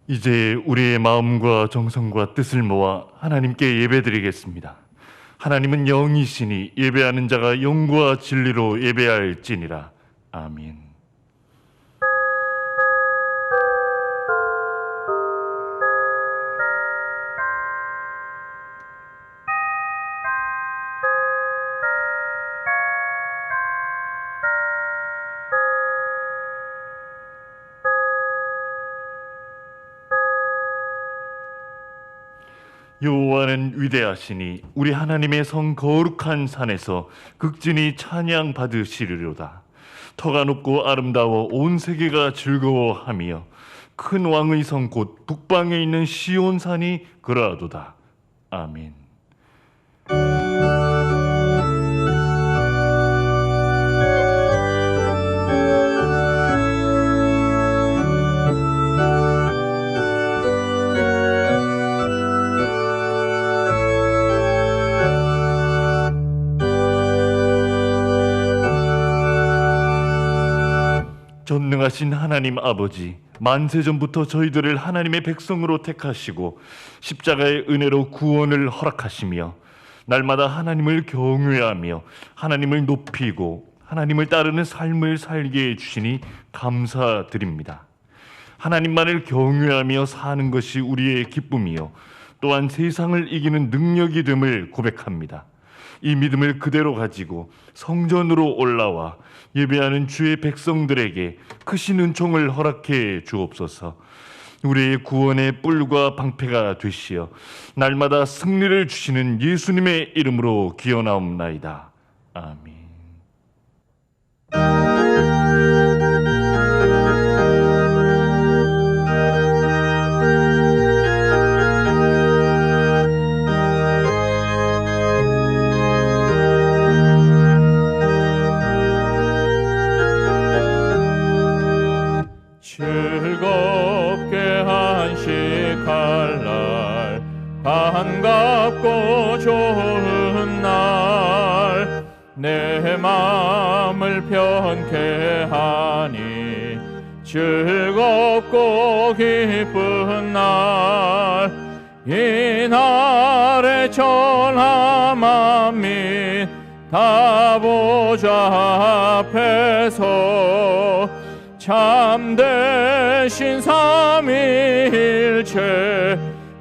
이제 우리의 마음과 정성과 뜻을 모아 하나님께 예배드리겠습니다. 하나님은 영이시니 예배하는 자가 영과 진리로 예배할지니라. 아멘. 여호와는 위대하시니 우리 하나님의 성 거룩한 산에서 극진히 찬양 받으시리로다. 터가 높고 아름다워 온 세계가 즐거워하며 큰 왕의 성 곧 북방에 있는 시온산이 그러하도다. 아멘. 전능하신 하나님 아버지, 만세전부터 저희들을 하나님의 백성으로 택하시고 십자가의 은혜로 구원을 허락하시며 날마다 하나님을 경외하며 하나님을 높이고 하나님을 따르는 삶을 살게 해주시니 감사드립니다. 하나님만을 경외하며 사는 것이 우리의 기쁨이요 또한 세상을 이기는 능력이 됨을 고백합니다. 이 믿음을 그대로 가지고 성전으로 올라와 예배하는 주의 백성들에게 크신 은총을 허락해 주옵소서. 우리의 구원의 뿔과 방패가 되시어 날마다 승리를 주시는 예수님의 이름으로 기원하옵나이다. 아멘. 즐겁게 한식할 날, 반갑고 좋은 날, 내 마음을 편케 하니 즐겁고 기쁜 날, 이 날에 천하 만민 다 보좌 앞에서 참되신 삼위일체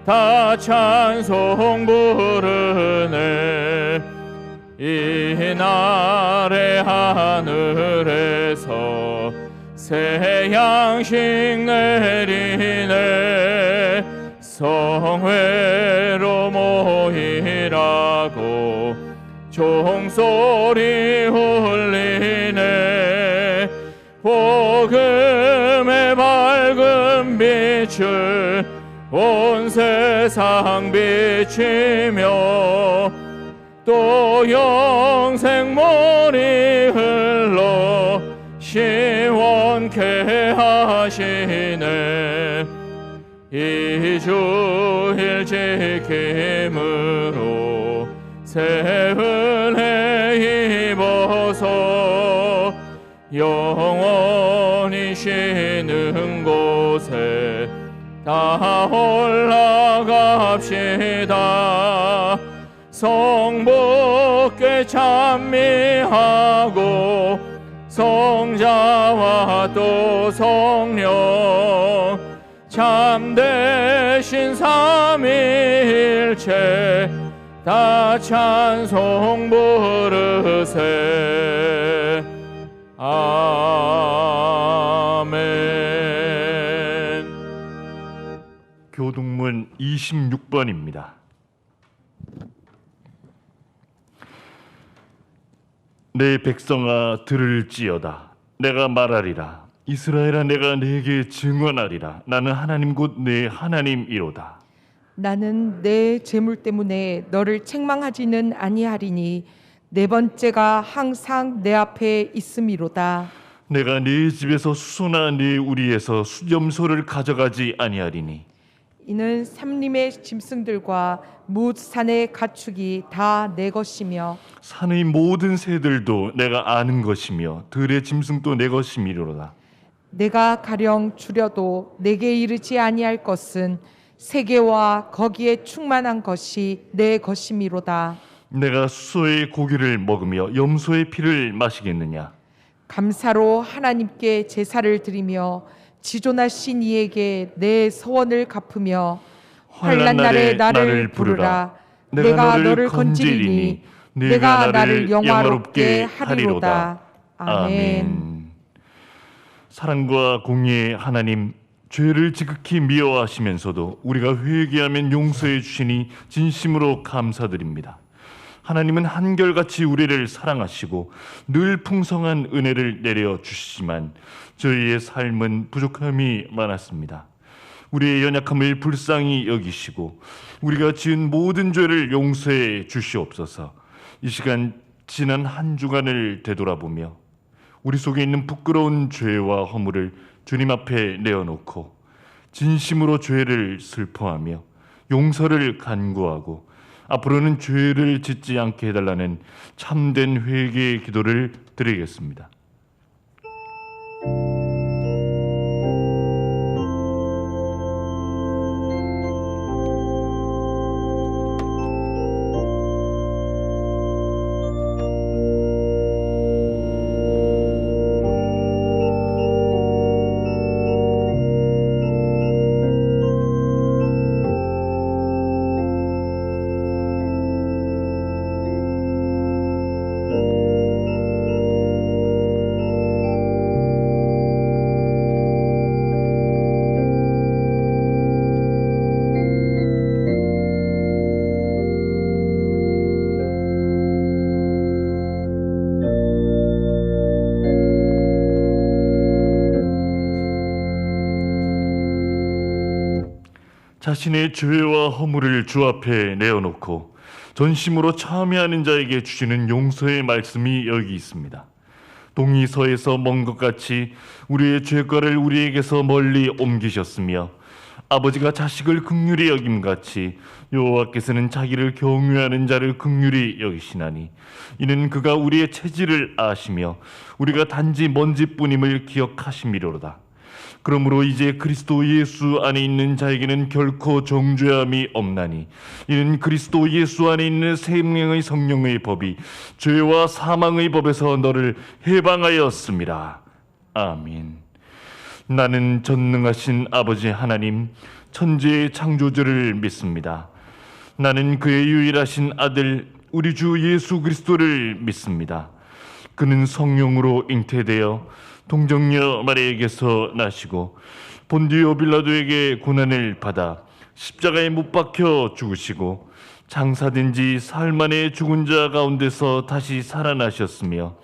다 찬송 부르네. 이 날에 하늘에서 새 양식 내리네. 성회로 모이라고 종소리 울리네. 복음의 밝은 빛을 온 세상 비치며 또 영생 물이 흘러 시원케 하시네. 이 주일 지킴으로 새 은혜 입어서 영원히 쉬는 곳에 다 올라갑시다. 성부께 찬미하고 성자와 또 성령 참되신 삼위일체 다 찬송 부르세. 아멘. 교동문 26번입니다. 내 백성아 들을지어다. 내가 말하리라. 이스라엘아 내가 네게 증언하리라. 나는 하나님 곧 내 하나님이로다. 나는 내 재물 때문에 너를 책망하지는 아니하리니 네 번째가 항상 내 앞에 있음이로다. 내가 네 집에서 수소나 네 우리에서 수염소를 가져가지 아니하리니 이는 삼림의 짐승들과 뭇 산의 가축이 다 내 것이며 산의 모든 새들도 내가 아는 것이며 들의 짐승도 내 것이미로다. 내가 가령 줄여도 내게 이르지 아니할 것은 세계와 거기에 충만한 것이 내 것이미로다. 내가 수소의 고기를 먹으며 염소의 피를 마시겠느냐? 감사로 하나님께 제사를 드리며 지존하신 이에게 내 소원을 갚으며 환난 날에 나를 부르라. 내가 너를 건지리니 내가 나를 영화롭게 하리로다. 아멘. 사랑과 공의의 하나님, 죄를 지극히 미워하시면서도 우리가 회개하면 용서해 주시니 진심으로 감사드립니다. 하나님은 한결같이 우리를 사랑하시고 늘 풍성한 은혜를 내려 주시지만 저희의 삶은 부족함이 많았습니다. 우리의 연약함을 불쌍히 여기시고 우리가 지은 모든 죄를 용서해 주시옵소서. 이 시간 지난 한 주간을 되돌아보며 우리 속에 있는 부끄러운 죄와 허물을 주님 앞에 내어놓고 진심으로 죄를 슬퍼하며 용서를 간구하고 앞으로는 죄를 짓지 않게 해달라는 참된 회개의 기도를 드리겠습니다. 자신의 죄와 허물을 주 앞에 내어놓고 전심으로 참회하는 자에게 주시는 용서의 말씀이 여기 있습니다. 동이 서에서 먼 것 같이 우리의 죄과를 우리에게서 멀리 옮기셨으며 아버지가 자식을 긍휼히 여김같이 여호와께서는 자기를 경외하는 자를 긍휼히 여기시나니 이는 그가 우리의 체질을 아시며 우리가 단지 먼지뿐임을 기억하심이로다. 그러므로 이제 그리스도 예수 안에 있는 자에게는 결코 정죄함이 없나니 이는 그리스도 예수 안에 있는 생명의 성령의 법이 죄와 사망의 법에서 너를 해방하였습니다. 아멘. 나는 전능하신 아버지 하나님 천지의 창조주를 믿습니다. 나는 그의 유일하신 아들 우리 주 예수 그리스도를 믿습니다. 그는 성령으로 잉태되어 동정녀 마리아에게서 나시고 본디오 빌라도에게 고난을 받아 십자가에 못 박혀 죽으시고 장사된 지 사흘 만에 죽은 자 가운데서 다시 살아나셨으며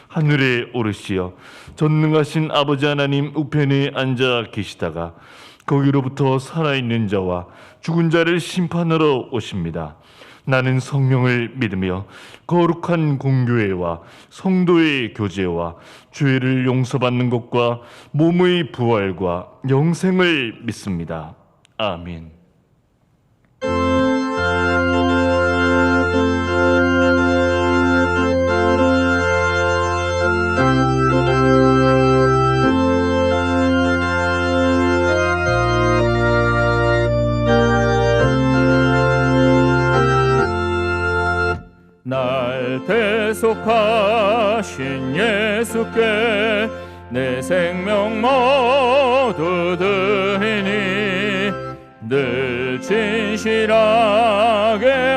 하늘에 오르시어 전능하신 아버지 하나님 우편에 앉아 계시다가 거기로부터 살아있는 자와 죽은 자를 심판하러 오십니다. 나는 성령을 믿으며 거룩한 공교회와 성도의 교제와 죄를 용서받는 것과 몸의 부활과 영생을 믿습니다. 아멘. 날 대속하신 예수께 내 생명 모두 드리니 늘 진실하게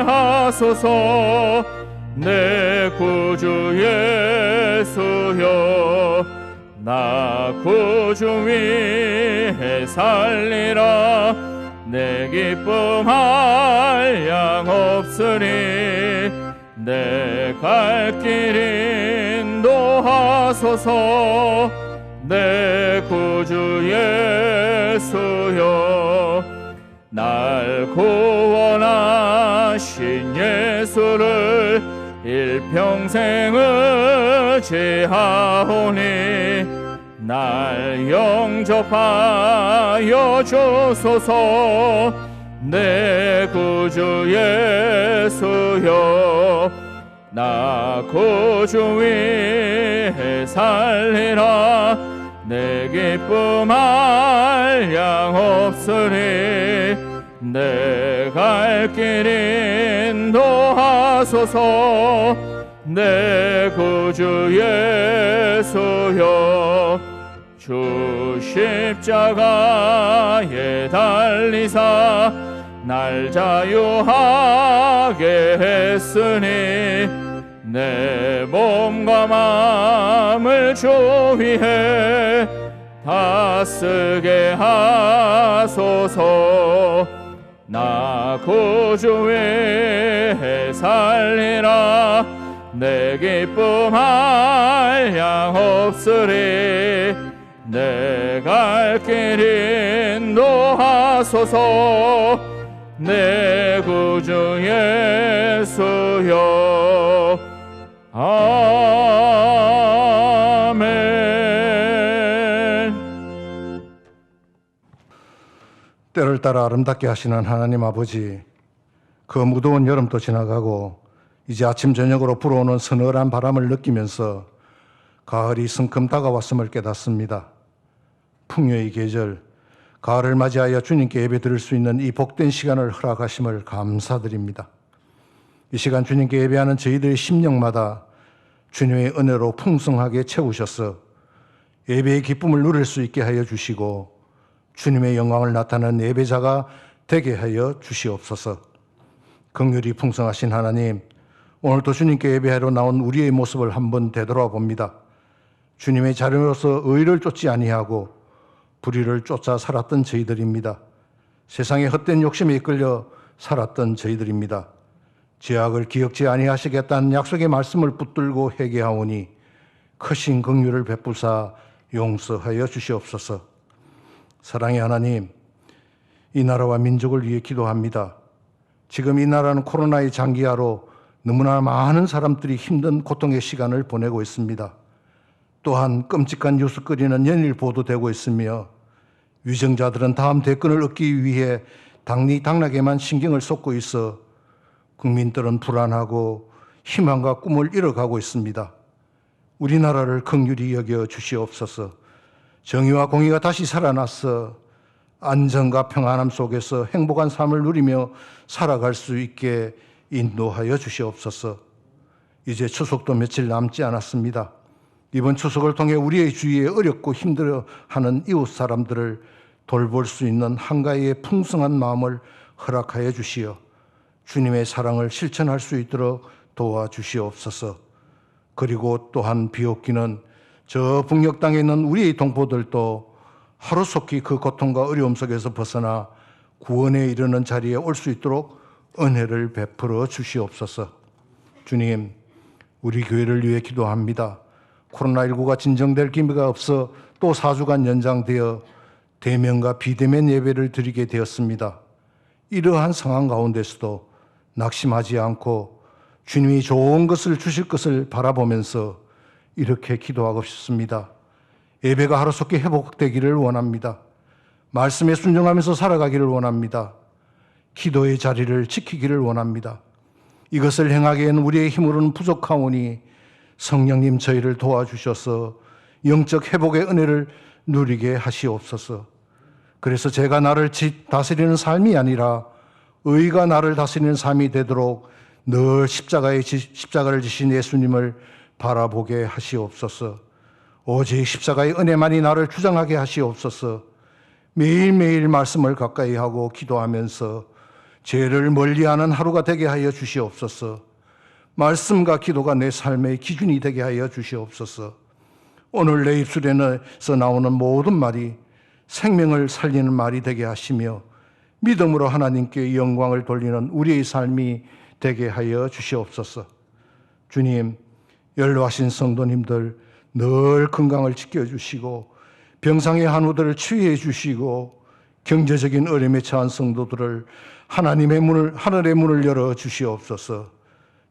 하소서. 내 구주 예수여 나 구주 위에 살리라. 내 기쁨 한량 없으니 내 갈 길 인도하소서. 내 구주 예수여 날 구원하신 예수를 일평생 의지하오니 날 영접하여 주소서. 내 구주 예수여 나 구주 위에 살리라. 내 기쁨 한량 없으리 내 갈 길 인도하소서 내 구주 예수여 주 십자가에 달리사 날 자유하게 했으니 내 몸과 마음을 주 위해 다 쓰게 하소서 나 구주 위해 살리라 내 기쁨 한량 없으리 내 갈 길 인도하소서 내 구주 예수여 아멘. 때를 따라 아름답게 하시는 하나님 아버지, 그 무더운 여름도 지나가고 이제 아침 저녁으로 불어오는 서늘한 바람을 느끼면서 가을이 성큼 다가왔음을 깨닫습니다. 풍요의 계절, 가을을 맞이하여 주님께 예배 드릴 수 있는 이 복된 시간을 허락하심을 감사드립니다. 이 시간 주님께 예배하는 저희들의 심령마다 주님의 은혜로 풍성하게 채우셔서 예배의 기쁨을 누릴 수 있게 하여 주시고 주님의 영광을 나타내는 예배자가 되게 하여 주시옵소서. 긍휼이 풍성하신 하나님, 오늘도 주님께 예배하러 나온 우리의 모습을 한번 되돌아봅니다. 주님의 자녀로서 의를 쫓지 아니하고 불의를 쫓아 살았던 저희들입니다. 세상의 헛된 욕심에 이끌려 살았던 저희들입니다. 죄악을 기억지 아니하시겠다는 약속의 말씀을 붙들고 회개하오니 크신 긍휼을 베푸사 용서하여 주시옵소서. 사랑의 하나님, 이 나라와 민족을 위해 기도합니다. 지금 이 나라는 코로나의 장기화로 너무나 많은 사람들이 힘든 고통의 시간을 보내고 있습니다. 또한 끔찍한 뉴스거리는 연일 보도되고 있으며 위정자들은 다음 대권을 얻기 위해 당락에만 신경을 쏟고 있어 국민들은 불안하고 희망과 꿈을 잃어가고 있습니다. 우리나라를 긍휼히 여겨 주시옵소서. 정의와 공의가 다시 살아나서 안정과 평안함 속에서 행복한 삶을 누리며 살아갈 수 있게 인도하여 주시옵소서. 이제 추석도 며칠 남지 않았습니다. 이번 추석을 통해 우리의 주위에 어렵고 힘들어하는 이웃 사람들을 돌볼 수 있는 한가위의 풍성한 마음을 허락하여 주시어 주님의 사랑을 실천할 수 있도록 도와주시옵소서. 그리고 또한 비옵기는 저 북녘 땅에 있는 우리의 동포들도 하루속히 그 고통과 어려움 속에서 벗어나 구원에 이르는 자리에 올 수 있도록 은혜를 베풀어 주시옵소서. 주님, 우리 교회를 위해 기도합니다. 코로나19가 진정될 기미가 없어 또 4주간 연장되어 대면과 비대면 예배를 드리게 되었습니다. 이러한 상황 가운데서도 낙심하지 않고 주님이 좋은 것을 주실 것을 바라보면서 이렇게 기도하고 싶습니다. 예배가 하루속히 회복되기를 원합니다. 말씀에 순종하면서 살아가기를 원합니다. 기도의 자리를 지키기를 원합니다. 이것을 행하기에는 우리의 힘으로는 부족하오니 성령님 저희를 도와주셔서 영적 회복의 은혜를 누리게 하시옵소서. 그래서 제가 나를 다스리는 삶이 아니라 의가 나를 다스리는 삶이 되도록 늘 십자가를 지신 예수님을 바라보게 하시옵소서. 오직 십자가의 은혜만이 나를 주장하게 하시옵소서. 매일매일 말씀을 가까이 하고 기도하면서 죄를 멀리하는 하루가 되게 하여 주시옵소서. 말씀과 기도가 내 삶의 기준이 되게 하여 주시옵소서. 오늘 내 입술에서 나오는 모든 말이 생명을 살리는 말이 되게 하시며 믿음으로 하나님께 영광을 돌리는 우리의 삶이 되게 하여 주시옵소서. 주님, 연로하신 성도님들 늘 건강을 지켜주시고 병상의 한우들을 치유해 주시고 경제적인 어려움에 처한 성도들을 하나님의 하늘의 문을 열어 주시옵소서.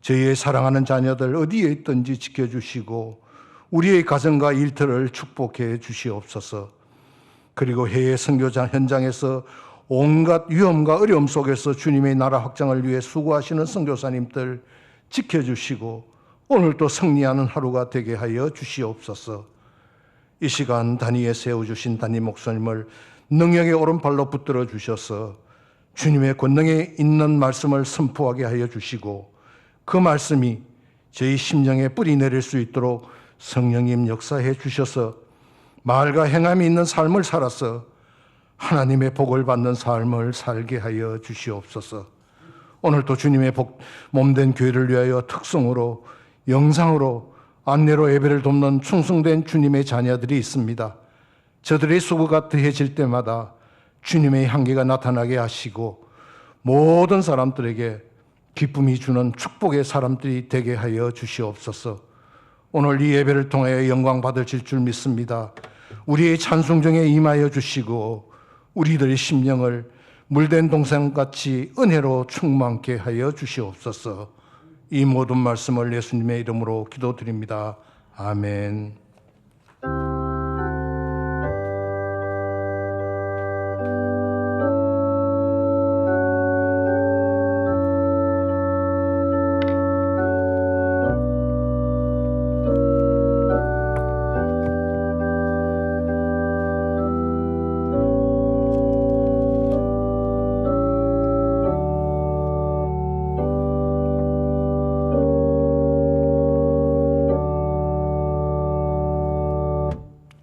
저희의 사랑하는 자녀들 어디에 있든지 지켜주시고 우리의 가정과 일터를 축복해 주시옵소서. 그리고 해외 선교자 현장에서 온갖 위험과 어려움 속에서 주님의 나라 확장을 위해 수고하시는 선교사님들 지켜주시고 오늘도 승리하는 하루가 되게 하여 주시옵소서. 이 시간 단위에 세워주신 담임 목사님을 능력의 오른팔로 붙들어 주셔서 주님의 권능에 있는 말씀을 선포하게 하여 주시고 그 말씀이 저희 심령에 뿌리 내릴 수 있도록 성령님 역사해 주셔서 말과 행함이 있는 삶을 살아서 하나님의 복을 받는 삶을 살게 하여 주시옵소서. 오늘도 주님의 몸된 교회를 위하여 특성으로 영상으로 안내로 예배를 돕는 충성된 주님의 자녀들이 있습니다. 저들의 수고가 더해질 때마다 주님의 향기가 나타나게 하시고 모든 사람들에게 기쁨이 주는 축복의 사람들이 되게 하여 주시옵소서. 오늘 이 예배를 통하여 영광 받으실 줄 믿습니다. 우리의 찬송 중에 임하여 주시고 우리들의 심령을 물된 동산같이 은혜로 충만케 하여 주시옵소서. 이 모든 말씀을 예수님의 이름으로 기도드립니다. 아멘.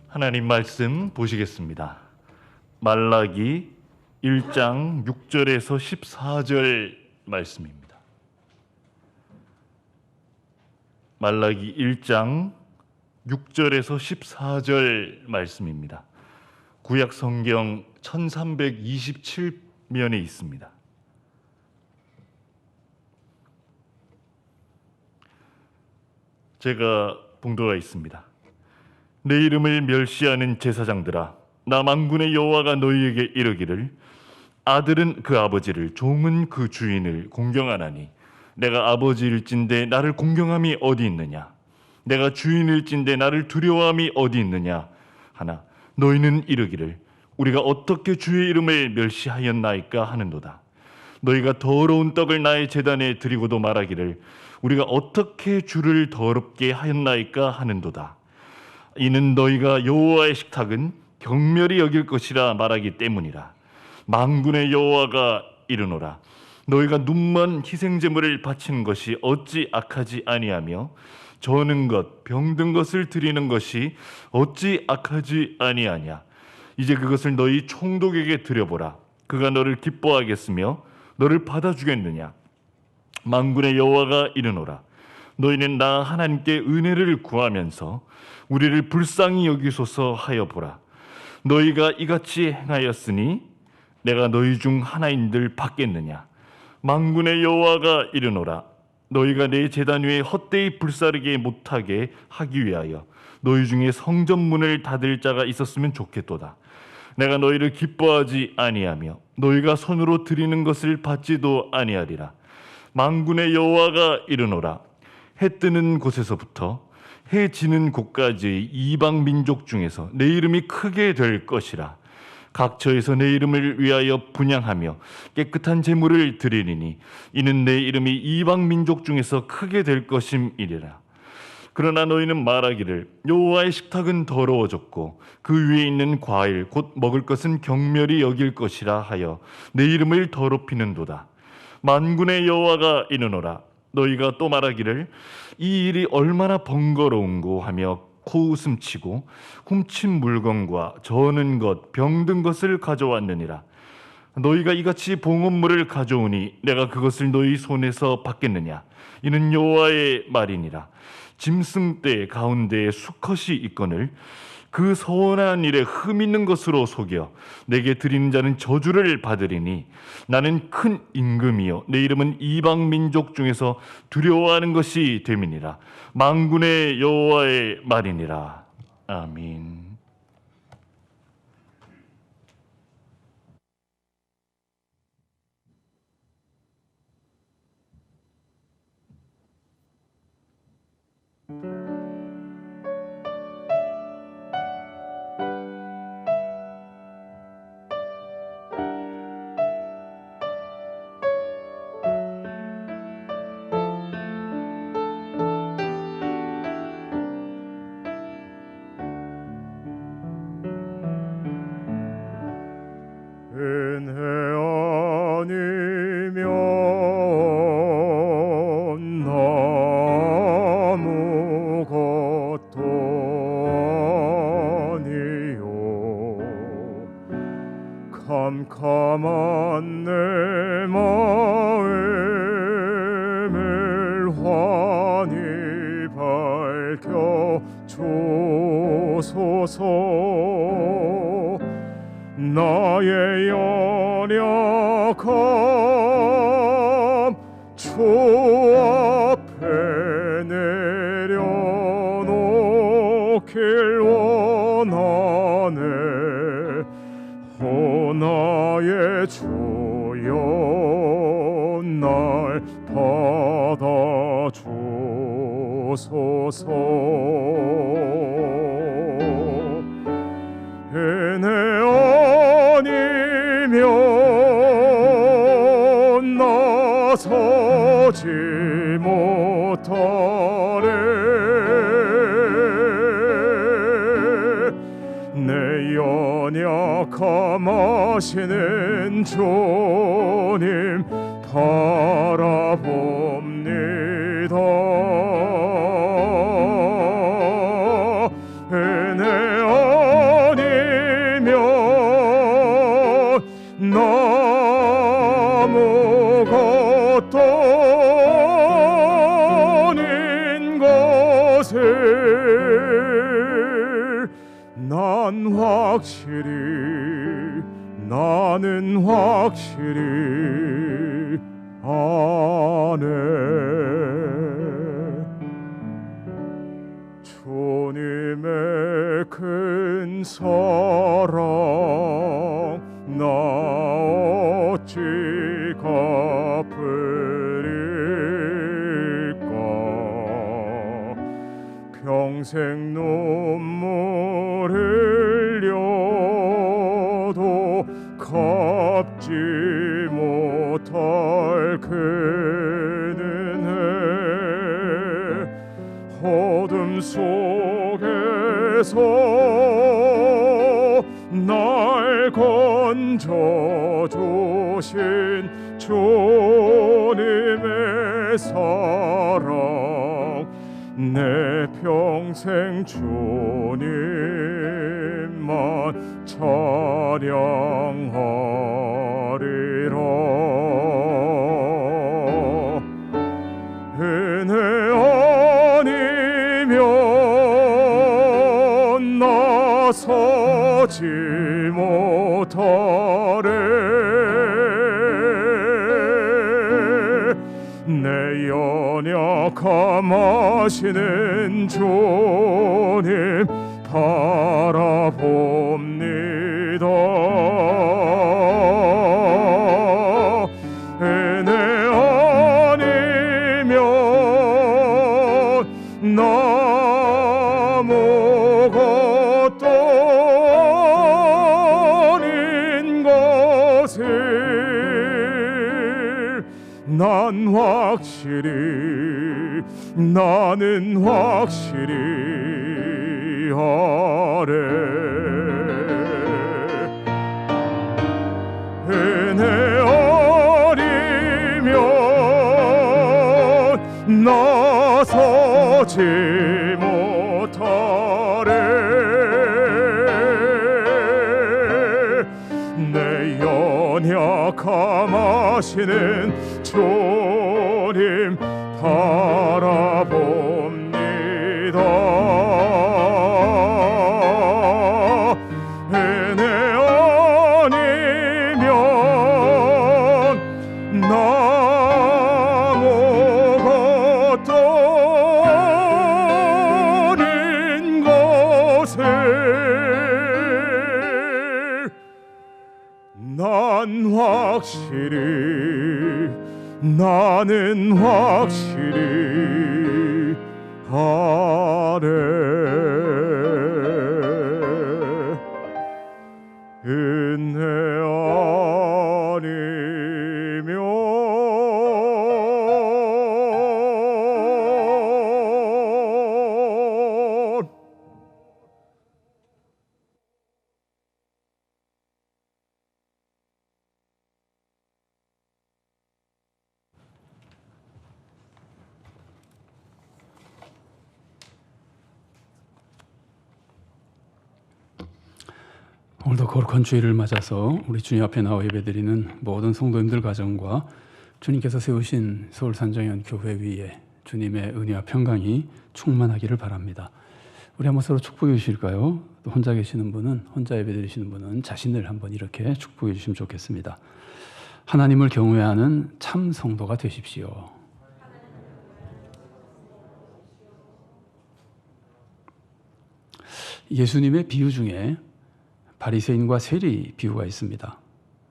하나님 말씀 보시겠습니다. 말라기 1장 6절에서 14절 말씀입니다. 말라기 1장 6절에서 14절 말씀입니다. 구약 성경 1327면에 있습니다. 제가 봉도가 있습니다. 내 이름을 멸시하는 제사장들아, 나 만군의 여호와가 너희에게 이르기를 아들은 그 아버지를 종은 그 주인을 공경하나니 내가 아버지일진데 나를 공경함이 어디 있느냐, 내가 주인일진데 나를 두려워함이 어디 있느냐 하나 너희는 이르기를 우리가 어떻게 주의 이름을 멸시하였나이까 하는도다. 너희가 더러운 떡을 나의 제단에 드리고도 말하기를 우리가 어떻게 주를 더럽게 하였나이까 하는도다. 이는 너희가 여호와의 식탁은 경멸히 여길 것이라 말하기 때문이라. 만군의 여호와가 이르노라. 너희가 눈먼 희생제물을 바치는 것이 어찌 악하지 아니하며 저는 것 병든 것을 드리는 것이 어찌 악하지 아니하냐. 이제 그것을 너희 총독에게 드려보라. 그가 너를 기뻐하겠으며 너를 받아주겠느냐. 만군의 여호와가 이르노라. 너희는 나 하나님께 은혜를 구하면서 우리를 불쌍히 여기소서 하여 보라. 너희가 이같이 행하였으니 내가 너희 중 하나인들 받겠느냐. 만군의 여호와가 이르노라. 너희가 내 제단 위에 헛되이 불사르게 못하게 하기 위하여 너희 중에 성전문을 닫을 자가 있었으면 좋겠도다. 내가 너희를 기뻐하지 아니하며 너희가 손으로 드리는 것을 받지도 아니하리라. 만군의 여호와가 이르노라. 해 뜨는 곳에서부터 해 지는 곳까지의 이방 민족 중에서 내 이름이 크게 될 것이라. 각처에서 내 이름을 위하여 분향하며 깨끗한 제물을 드리리니 이는 내 이름이 이방 민족 중에서 크게 될 것임이리라. 그러나 너희는 말하기를 여호와의 식탁은 더러워졌고 그 위에 있는 과일 곧 먹을 것은 경멸히 여길 것이라 하여 내 이름을 더럽히는도다. 만군의 여호와가 이르노라. 너희가 또 말하기를 이 일이 얼마나 번거로운고 하며 코웃음치고 훔친 물건과 저는 것 병든 것을 가져왔느니라. 너희가 이같이 봉헌물을 가져오니 내가 그것을 너희 손에서 받겠느냐. 이는 여호와의 말이니라. 짐승떼 가운데에 수컷이 있거늘 그 선한 일에 흠 있는 것으로 속여 내게 드리는 자는 저주를 받으리니 나는 큰 임금이요 내 이름은 이방 민족 중에서 두려워하는 것이 됨이니라. 만군의 여호와의 말이니라. 아멘. 캄캄한 내 마음을 환히 밝혀 주소서. 나의 연약함 주 앞에 내려놓길 원하네. 오 나의 주여 날 받아주소서. 은혜 아니면 나서지 못하네. 내 연약함 아시는 주님 바라봅니다. 은혜 아니면 아무것도 아닌 것을 나는 확실히 아네. 주님의 큰 사랑 나 어찌 갚으리까. 평생 눈물 흘려도 갚지 못할 그 은혜. 어둠 속에서 날 건져주신 주님의 사랑. 내 평생 주님만 찬양하리라. 은혜 아니면 나서지 못하네. 내 연약함 아시는 주님 바라봅니다. 은혜 아니면 아무것도 아닌 것을 나는 확실히 아래. 은혜 아니면 나서지 못하래. 내 연약함 아시는 주님 바라봅니다. 은혜 아니면 아무것도 아닌 것을 나는 확실히 아네. 은혜 아니면 오늘도 거룩한 주일을 맞아서 우리 주님 앞에 나와 예배드리는 모든 성도님들 가정과 주님께서 세우신 서울산정연 교회 위에 주님의 은혜와 평강이 충만하기를 바랍니다. 우리 한번 서로 축복해 주실까요? 또 혼자 계시는 분은, 혼자 예배드리시는 분은 자신을 한번 이렇게 축복해 주시면 좋겠습니다. 하나님을 경외하는 참 성도가 되십시오. 예수님의 비유 중에 바리새인과 세리 비유가 있습니다.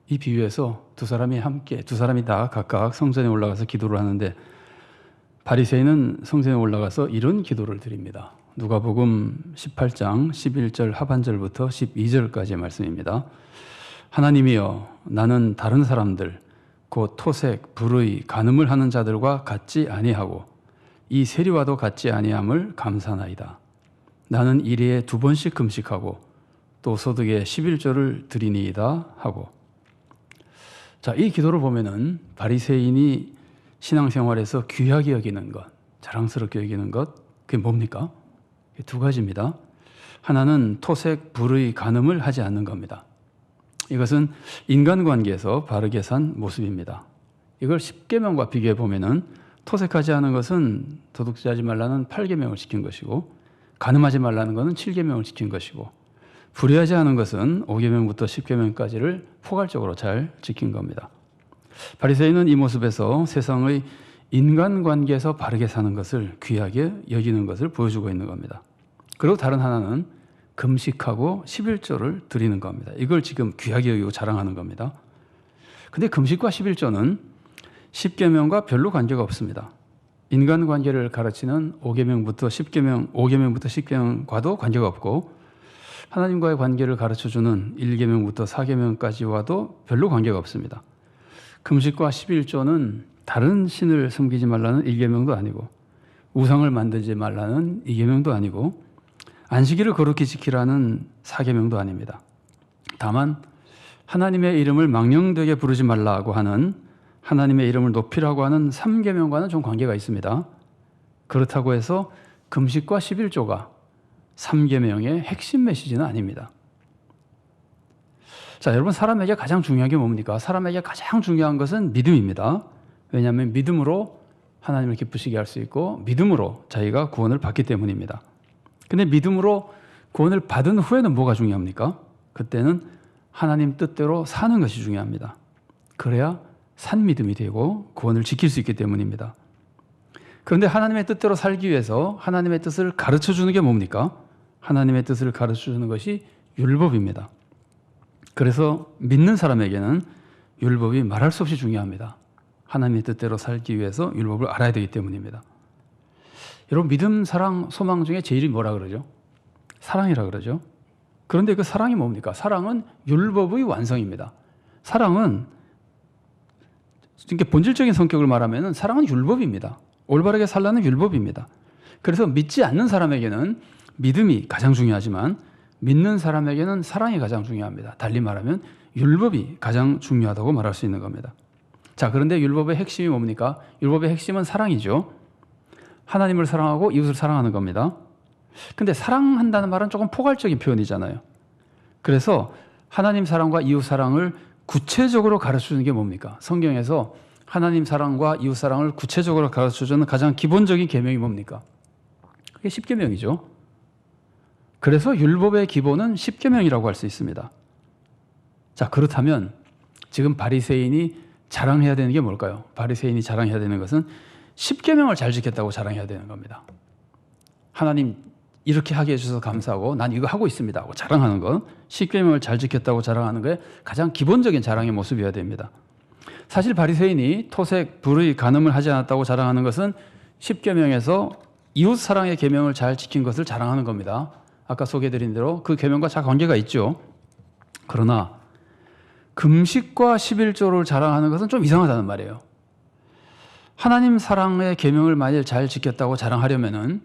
이 비유에서 두 사람이 다 각각 성전에 올라가서 기도를 하는데, 바리새인은 성전에 올라가서 이런 기도를 드립니다. 누가복음 18장 11절 하반절부터 12절까지의 말씀입니다. 하나님이여, 나는 다른 사람들 곧 토색, 불의, 간음을 하는 자들과 같지 아니하고 이 세리와도 같지 아니함을 감사나이다. 나는 일에 2번씩 금식하고 또 소득의 11조를 드리니이다 하고. 자, 이 기도를 보면은 바리새인이 신앙생활에서 귀하게 여기는 것, 자랑스럽게 여기는 것, 그게 뭡니까? 두 가지입니다. 하나는 토색, 불의, 간음을 하지 않는 겁니다. 이것은 인간관계에서 바르게 산 모습입니다. 이걸 10계명과 비교해 보면은 토색하지 않은 것은 도둑질하지 말라는 8계명을 지킨 것이고, 간음하지 말라는 것은 7계명을 지킨 것이고, 불의하지 않은 것은 5계명부터 10계명까지를 포괄적으로 잘 지킨 겁니다. 바리새인은 이 모습에서 세상의 인간관계에서 바르게 사는 것을 귀하게 여기는 것을 보여주고 있는 겁니다. 그리고 다른 하나는 금식하고 11조를 드리는 겁니다. 이걸 지금 귀하게 여기고 자랑하는 겁니다. 근데 금식과 11조는 10계명과 별로 관계가 없습니다. 인간관계를 가르치는 5계명부터 10계명과도 관계가 없고, 하나님과의 관계를 가르쳐주는 1계명부터 4계명까지와도 별로 관계가 없습니다. 금식과 11조는 다른 신을 섬기지 말라는 1계명도 아니고, 우상을 만들지 말라는 2계명도 아니고, 안식일을 거룩히 지키라는 4계명도 아닙니다. 다만 하나님의 이름을 망령되게 부르지 말라고 하는, 하나님의 이름을 높이라고 하는 3계명과는 좀 관계가 있습니다. 그렇다고 해서 금식과 11조가 3계명의 핵심 메시지는 아닙니다. 자, 여러분, 사람에게 가장 중요한 게 뭡니까? 사람에게 가장 중요한 것은 믿음입니다. 왜냐하면 믿음으로 하나님을 기쁘시게 할 수 있고, 믿음으로 자기가 구원을 받기 때문입니다. 근데 믿음으로 구원을 받은 후에는 뭐가 중요합니까? 그때는 하나님 뜻대로 사는 것이 중요합니다. 그래야 산 믿음이 되고 구원을 지킬 수 있기 때문입니다. 그런데 하나님의 뜻대로 살기 위해서 하나님의 뜻을 가르쳐주는 게 뭡니까? 하나님의 뜻을 가르쳐주는 것이 율법입니다. 그래서 믿는 사람에게는 율법이 말할 수 없이 중요합니다. 하나님의 뜻대로 살기 위해서 율법을 알아야 되기 때문입니다. 여러분, 믿음, 사랑, 소망 중에 제일이 뭐라 그러죠? 사랑이라 그러죠. 그런데 그 사랑이 뭡니까? 사랑은 율법의 완성입니다. 사랑은 이렇게 본질적인 성격을 말하면 사랑은 율법입니다. 올바르게 살라는 율법입니다. 그래서 믿지 않는 사람에게는 믿음이 가장 중요하지만 믿는 사람에게는 사랑이 가장 중요합니다. 달리 말하면 율법이 가장 중요하다고 말할 수 있는 겁니다. 자, 그런데 율법의 핵심이 뭡니까? 율법의 핵심은 사랑이죠. 하나님을 사랑하고 이웃을 사랑하는 겁니다. 근데 사랑한다는 말은 조금 포괄적인 표현이잖아요. 그래서 하나님 사랑과 이웃 사랑을 구체적으로 가르쳐주는 게 뭡니까? 성경에서 하나님 사랑과 이웃 사랑을 구체적으로 가르쳐주는 가장 기본적인 계명이 뭡니까? 그게 10계명이죠. 그래서 율법의 기본은 10계명이라고 할 수 있습니다. 자, 그렇다면 지금 바리새인이 자랑해야 되는 게 뭘까요? 바리새인이 자랑해야 되는 것은 10계명을 잘 지켰다고 자랑해야 되는 겁니다. 하나님 이렇게 하게 해주셔서 감사하고 난 이거 하고 있습니다 하고 자랑하는 것, 10계명을 잘 지켰다고 자랑하는 것의 가장 기본적인 자랑의 모습이어야 됩니다. 사실 바리새인이 토색, 불의, 간음을 하지 않았다고 자랑하는 것은 10계명에서 이웃 사랑의 계명을 잘 지킨 것을 자랑하는 겁니다. 아까 소개해드린 대로 그 계명과 잘 관계가 있죠. 그러나 금식과 11조를 자랑하는 것은 좀 이상하다는 말이에요. 하나님 사랑의 계명을 만일 잘 지켰다고 자랑하려면은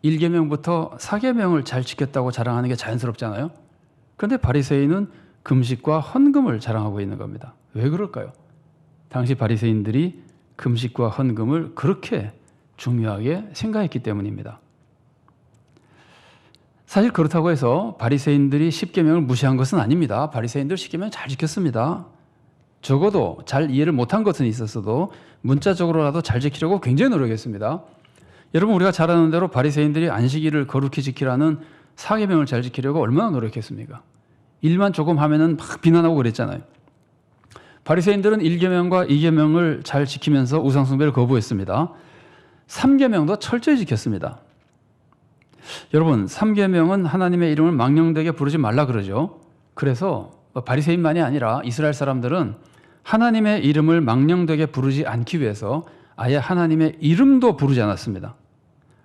1계명부터 4계명을 잘 지켰다고 자랑하는 게 자연스럽잖아요. 그런데 바리새인은 금식과 헌금을 자랑하고 있는 겁니다. 왜 그럴까요? 당시 바리새인들이 금식과 헌금을 그렇게 중요하게 생각했기 때문입니다. 사실 그렇다고 해서 바리새인들이 십계명을 무시한 것은 아닙니다. 바리새인들 십계명 잘 지켰습니다. 적어도 잘 이해를 못한 것은 있었어도 문자적으로라도 잘 지키려고 굉장히 노력했습니다. 여러분, 우리가 잘 아는 대로 바리새인들이 안식일을 거룩히 지키라는 사계명을 잘 지키려고 얼마나 노력했습니까? 일만 조금 하면은 막 비난하고 그랬잖아요. 바리새인들은 1계명과 2계명을 잘 지키면서 우상숭배를 거부했습니다. 3계명도 철저히 지켰습니다. 여러분, 3계명은 하나님의 이름을 망령되게 부르지 말라 그러죠. 그래서 바리새인만이 아니라 이스라엘 사람들은 하나님의 이름을 망령되게 부르지 않기 위해서 아예 하나님의 이름도 부르지 않았습니다.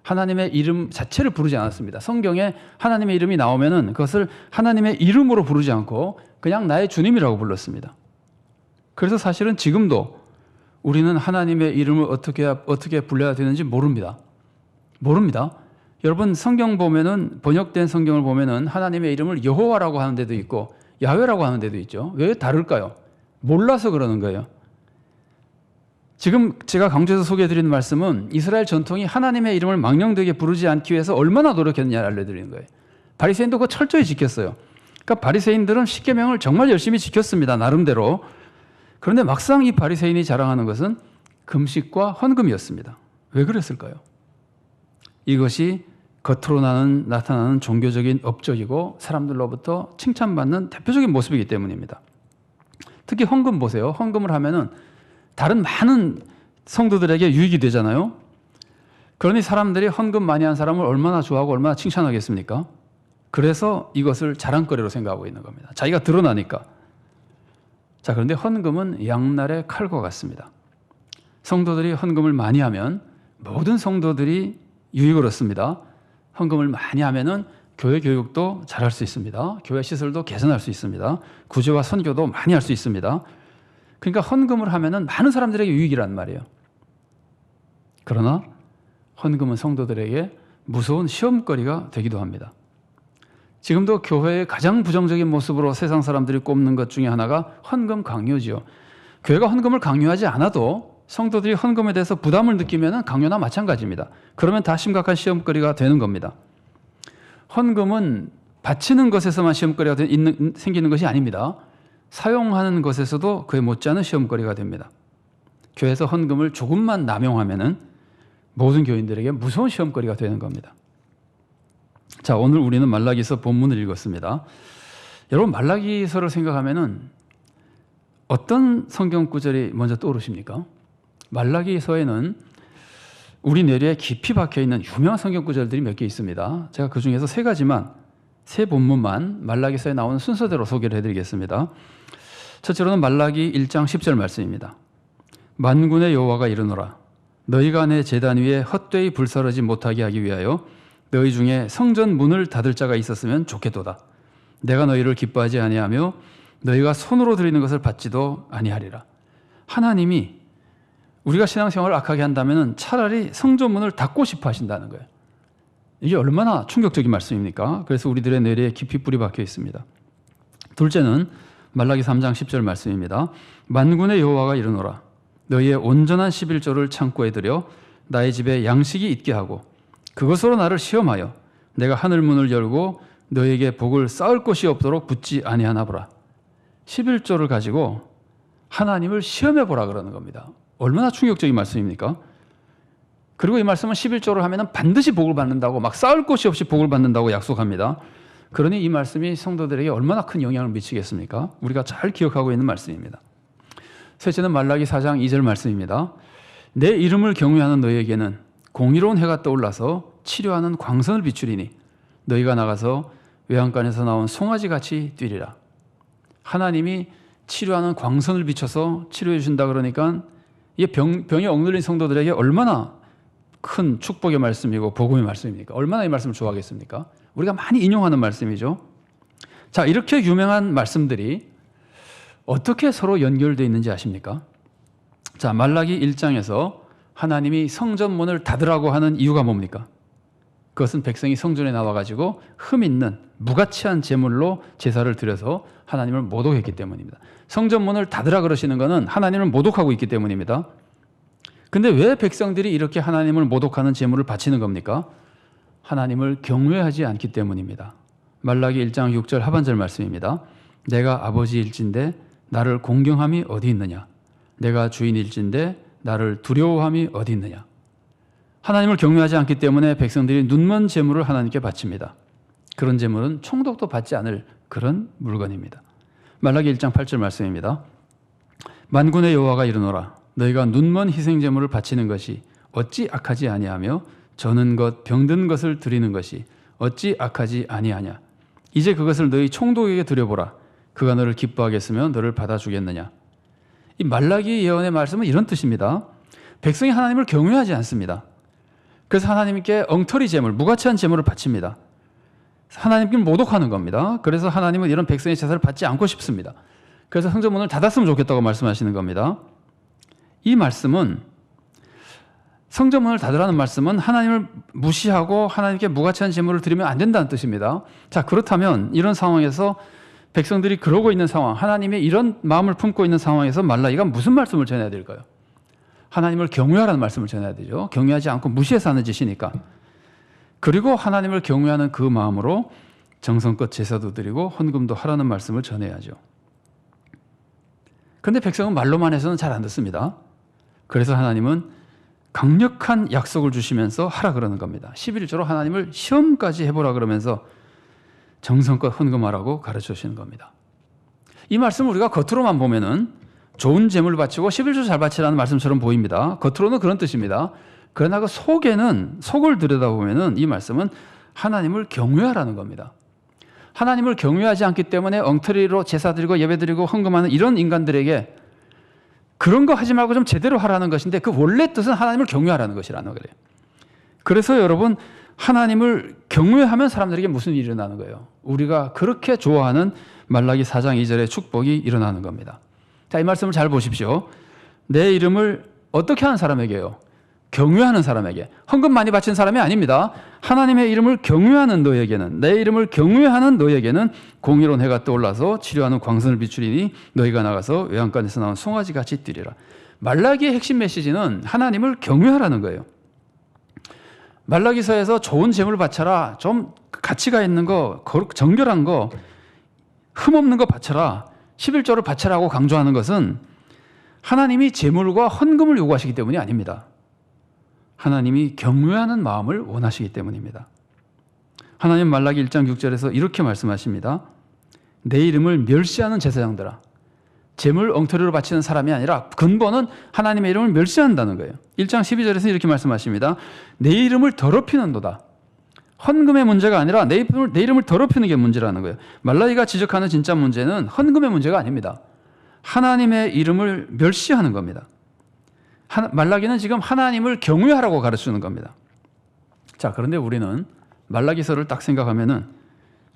하나님의 이름 자체를 부르지 않았습니다. 성경에 하나님의 이름이 나오면은 그것을 하나님의 이름으로 부르지 않고 그냥 나의 주님이라고 불렀습니다. 그래서 사실은 지금도 우리는 하나님의 이름을 어떻게 불러야 되는지 모릅니다. 여러분, 성경 보면은, 번역된 성경을 보면은 하나님의 이름을 여호와라고 하는 데도 있고 야훼라고 하는 데도 있죠. 왜 다를까요? 몰라서 그러는 거예요. 지금 제가 강조해서 소개해드리는 말씀은 이스라엘 전통이 하나님의 이름을 망령되게 부르지 않기 위해서 얼마나 노력했느냐를 알려드리는 거예요. 바리새인도 그거 철저히 지켰어요. 그러니까 바리새인들은 십계명을 정말 열심히 지켰습니다. 나름대로. 그런데 막상 이 바리새인이 자랑하는 것은 금식과 헌금이었습니다. 왜 그랬을까요? 이것이 겉으로 나타나는 종교적인 업적이고 사람들로부터 칭찬받는 대표적인 모습이기 때문입니다. 특히 헌금 보세요. 헌금을 하면은 다른 많은 성도들에게 유익이 되잖아요. 그러니 사람들이 헌금 많이 한 사람을 얼마나 좋아하고 얼마나 칭찬하겠습니까? 그래서 이것을 자랑거리로 생각하고 있는 겁니다. 자기가 드러나니까. 자, 그런데 헌금은 양날의 칼과 같습니다. 성도들이 헌금을 많이 하면 모든 성도들이 유익을 얻습니다. 헌금을 많이 하면은 교회 교육도 잘할 수 있습니다. 교회 시설도 개선할 수 있습니다. 구제와 선교도 많이 할 수 있습니다. 그러니까 헌금을 하면은 많은 사람들에게 유익이란 말이에요. 그러나 헌금은 성도들에게 무서운 시험거리가 되기도 합니다. 지금도 교회의 가장 부정적인 모습으로 세상 사람들이 꼽는 것 중에 하나가 헌금 강요지요. 교회가 헌금을 강요하지 않아도 성도들이 헌금에 대해서 부담을 느끼면 강요나 마찬가지입니다. 그러면 다 심각한 시험거리가 되는 겁니다. 헌금은 바치는 것에서만 시험거리가 생기는 것이 아닙니다. 사용하는 것에서도 그에 못지않은 시험거리가 됩니다. 교회에서 헌금을 조금만 남용하면은 모든 교인들에게 무서운 시험거리가 되는 겁니다. 자, 오늘 우리는 말라기서 본문을 읽었습니다. 여러분, 말라기서를 생각하면은 어떤 성경 구절이 먼저 떠오르십니까? 말라기서에는 우리 뇌리에 깊이 박혀 있는 유명한 성경 구절들이 몇 개 있습니다. 제가 그 중에서 세 본문만 말라기서에 나오는 순서대로 소개를 해드리겠습니다. 첫째로는 말라기 1장 10절 말씀입니다. 만군의 여호와가 이르노라. 너희가 내 제단 위에 헛되이 불사르지 못하게 하기 위하여 너희 중에 성전 문을 닫을 자가 있었으면 좋겠도다. 내가 너희를 기뻐하지 아니하며 너희가 손으로 드리는 것을 받지도 아니하리라. 하나님이 우리가 신앙생활을 악하게 한다면 차라리 성전 문을 닫고 싶어 하신다는 거예요. 이게 얼마나 충격적인 말씀입니까? 그래서 우리들의 뇌리에 깊이 뿌리 박혀 있습니다. 둘째는 말라기 3장 10절 말씀입니다. 만군의 여호와가 이르노라. 너희의 온전한 11조를 창고에 들여 나의 집에 양식이 있게 하고 그것으로 나를 시험하여 내가 하늘 문을 열고 너희에게 복을 쌓을 곳이 없도록 붙지 아니하나 보라. 11조를 가지고 하나님을 시험해 보라 그러는 겁니다. 얼마나 충격적인 말씀입니까? 그리고 이 말씀은 11조를 하면 반드시 복을 받는다고, 막 쌓을 곳이 없이 복을 받는다고 약속합니다. 그러니 이 말씀이 성도들에게 얼마나 큰 영향을 미치겠습니까? 우리가 잘 기억하고 있는 말씀입니다. 셋째는 말라기 4장 2절 말씀입니다. 내 이름을 경외하는 너희에게는 공의로운 해가 떠올라서 치료하는 광선을 비추리니 너희가 나가서 외양간에서 나온 송아지같이 뛰리라. 하나님이 치료하는 광선을 비춰서 치료해 주신다 그러니까 이게 병에 억눌린 성도들에게 얼마나 큰 축복의 말씀이고 복음의 말씀입니까? 얼마나 이 말씀을 좋아하겠습니까? 우리가 많이 인용하는 말씀이죠. 자, 이렇게 유명한 말씀들이 어떻게 서로 연결되어 있는지 아십니까? 자, 말라기 1장에서 하나님이 성전문을 닫으라고 하는 이유가 뭡니까? 그것은 백성이 성전에 나와가지고 흠 있는 무가치한 제물로 제사를 드려서 하나님을 모독했기 때문입니다. 성전문을 닫으라 그러시는 것은 하나님을 모독하고 있기 때문입니다. 근데 왜 백성들이 이렇게 하나님을 모독하는 제물을 바치는 겁니까? 하나님을 경외하지 않기 때문입니다. 말라기 1장 6절 하반절 말씀입니다. 내가 아버지일진데 나를 공경함이 어디 있느냐? 내가 주인일진데 나를 두려워함이 어디 있느냐? 하나님을 경외하지 않기 때문에 백성들이 눈먼 제물을 하나님께 바칩니다. 그런 제물은 총독도 받지 않을 그런 물건입니다. 말라기 1장 8절 말씀입니다. 만군의 여호와가 이르노라 너희가 눈먼 희생 제물을 바치는 것이 어찌 악하지 아니하며 저는 것 병든 것을 드리는 것이 어찌 악하지 아니하냐. 이제 그것을 너희 총독에게 드려보라. 그가 너를 기뻐하겠으며 너를 받아주겠느냐. 이 말라기 예언의 말씀은 이런 뜻입니다. 백성이 하나님을 경외하지 않습니다. 그래서 하나님께 엉터리 제물, 무가치한 제물을 바칩니다. 하나님께 모독하는 겁니다. 그래서 하나님은 이런 백성의 제사를 받지 않고 싶습니다. 그래서 성전문을 닫았으면 좋겠다고 말씀하시는 겁니다. 이 말씀은 성전문을 닫으라는 말씀은 하나님을 무시하고 하나님께 무가치한 제물을 드리면 안 된다는 뜻입니다. 자, 그렇다면 이런 상황에서 백성들이 그러고 있는 상황, 하나님의 이런 마음을 품고 있는 상황에서 말라기가 무슨 말씀을 전해야 될까요? 하나님을 경외하라는 말씀을 전해야 되죠. 경외하지 않고 무시해서 하는 짓이니까. 그리고 하나님을 경외하는 그 마음으로 정성껏 제사도 드리고 헌금도 하라는 말씀을 전해야죠. 그런데 백성은 말로만 해서는 잘 안 듣습니다. 그래서 하나님은 강력한 약속을 주시면서 하라 그러는 겁니다. 11조로 하나님을 시험까지 해보라 그러면서 정성껏 헌금하라고 가르쳐 주시는 겁니다. 이 말씀을 우리가 겉으로만 보면은 좋은 재물 바치고 11조 잘 바치라는 말씀처럼 보입니다. 겉으로는 그런 뜻입니다. 그러나 그 속을 들여다보면은 이 말씀은 하나님을 경외하라는 겁니다. 하나님을 경외하지 않기 때문에 엉터리로 제사 드리고 예배 드리고 헌금하는 이런 인간들에게 그런 거 하지 말고 좀 제대로 하라는 것인데 그 원래 뜻은 하나님을 경외하라는 것이라는 거예요. 그래서 여러분 하나님을 경외하면 사람들에게 무슨 일이 일어나는 거예요? 우리가 그렇게 좋아하는 말라기 4장 2절의 축복이 일어나는 겁니다. 자, 이 말씀을 잘 보십시오. 내 이름을 어떻게 하는 사람에게요? 경외하는 사람에게. 헌금 많이 바친 사람이 아닙니다. 하나님의 이름을 경외하는 너에게는, 내 이름을 경외하는 너에게는 공의로운 해가 떠올라서 치료하는 광선을 비추리니 너희가 나가서 외양간에서 나온 송아지같이 뛰리라. 말라기의 핵심 메시지는 하나님을 경외하라는 거예요. 말라기서에서 좋은 재물 바쳐라, 좀 가치가 있는 거, 정결한 거, 흠없는 거 바쳐라, 11조를 바쳐라고 강조하는 것은 하나님이 재물과 헌금을 요구하시기 때문이 아닙니다. 하나님이 경외하는 마음을 원하시기 때문입니다. 하나님 말라기 1장 6절에서 이렇게 말씀하십니다. 내 이름을 멸시하는 제사장들아. 재물 엉터리로 바치는 사람이 아니라 근본은 하나님의 이름을 멸시한다는 거예요. 1장 12절에서 이렇게 말씀하십니다. 내 이름을 더럽히는도다. 헌금의 문제가 아니라 내 이름을 더럽히는 게 문제라는 거예요. 말라기가 지적하는 진짜 문제는 헌금의 문제가 아닙니다. 하나님의 이름을 멸시하는 겁니다. 말라기는 지금 하나님을 경외하라고 가르치는 겁니다. 자, 그런데 우리는 말라기서를 딱 생각하면은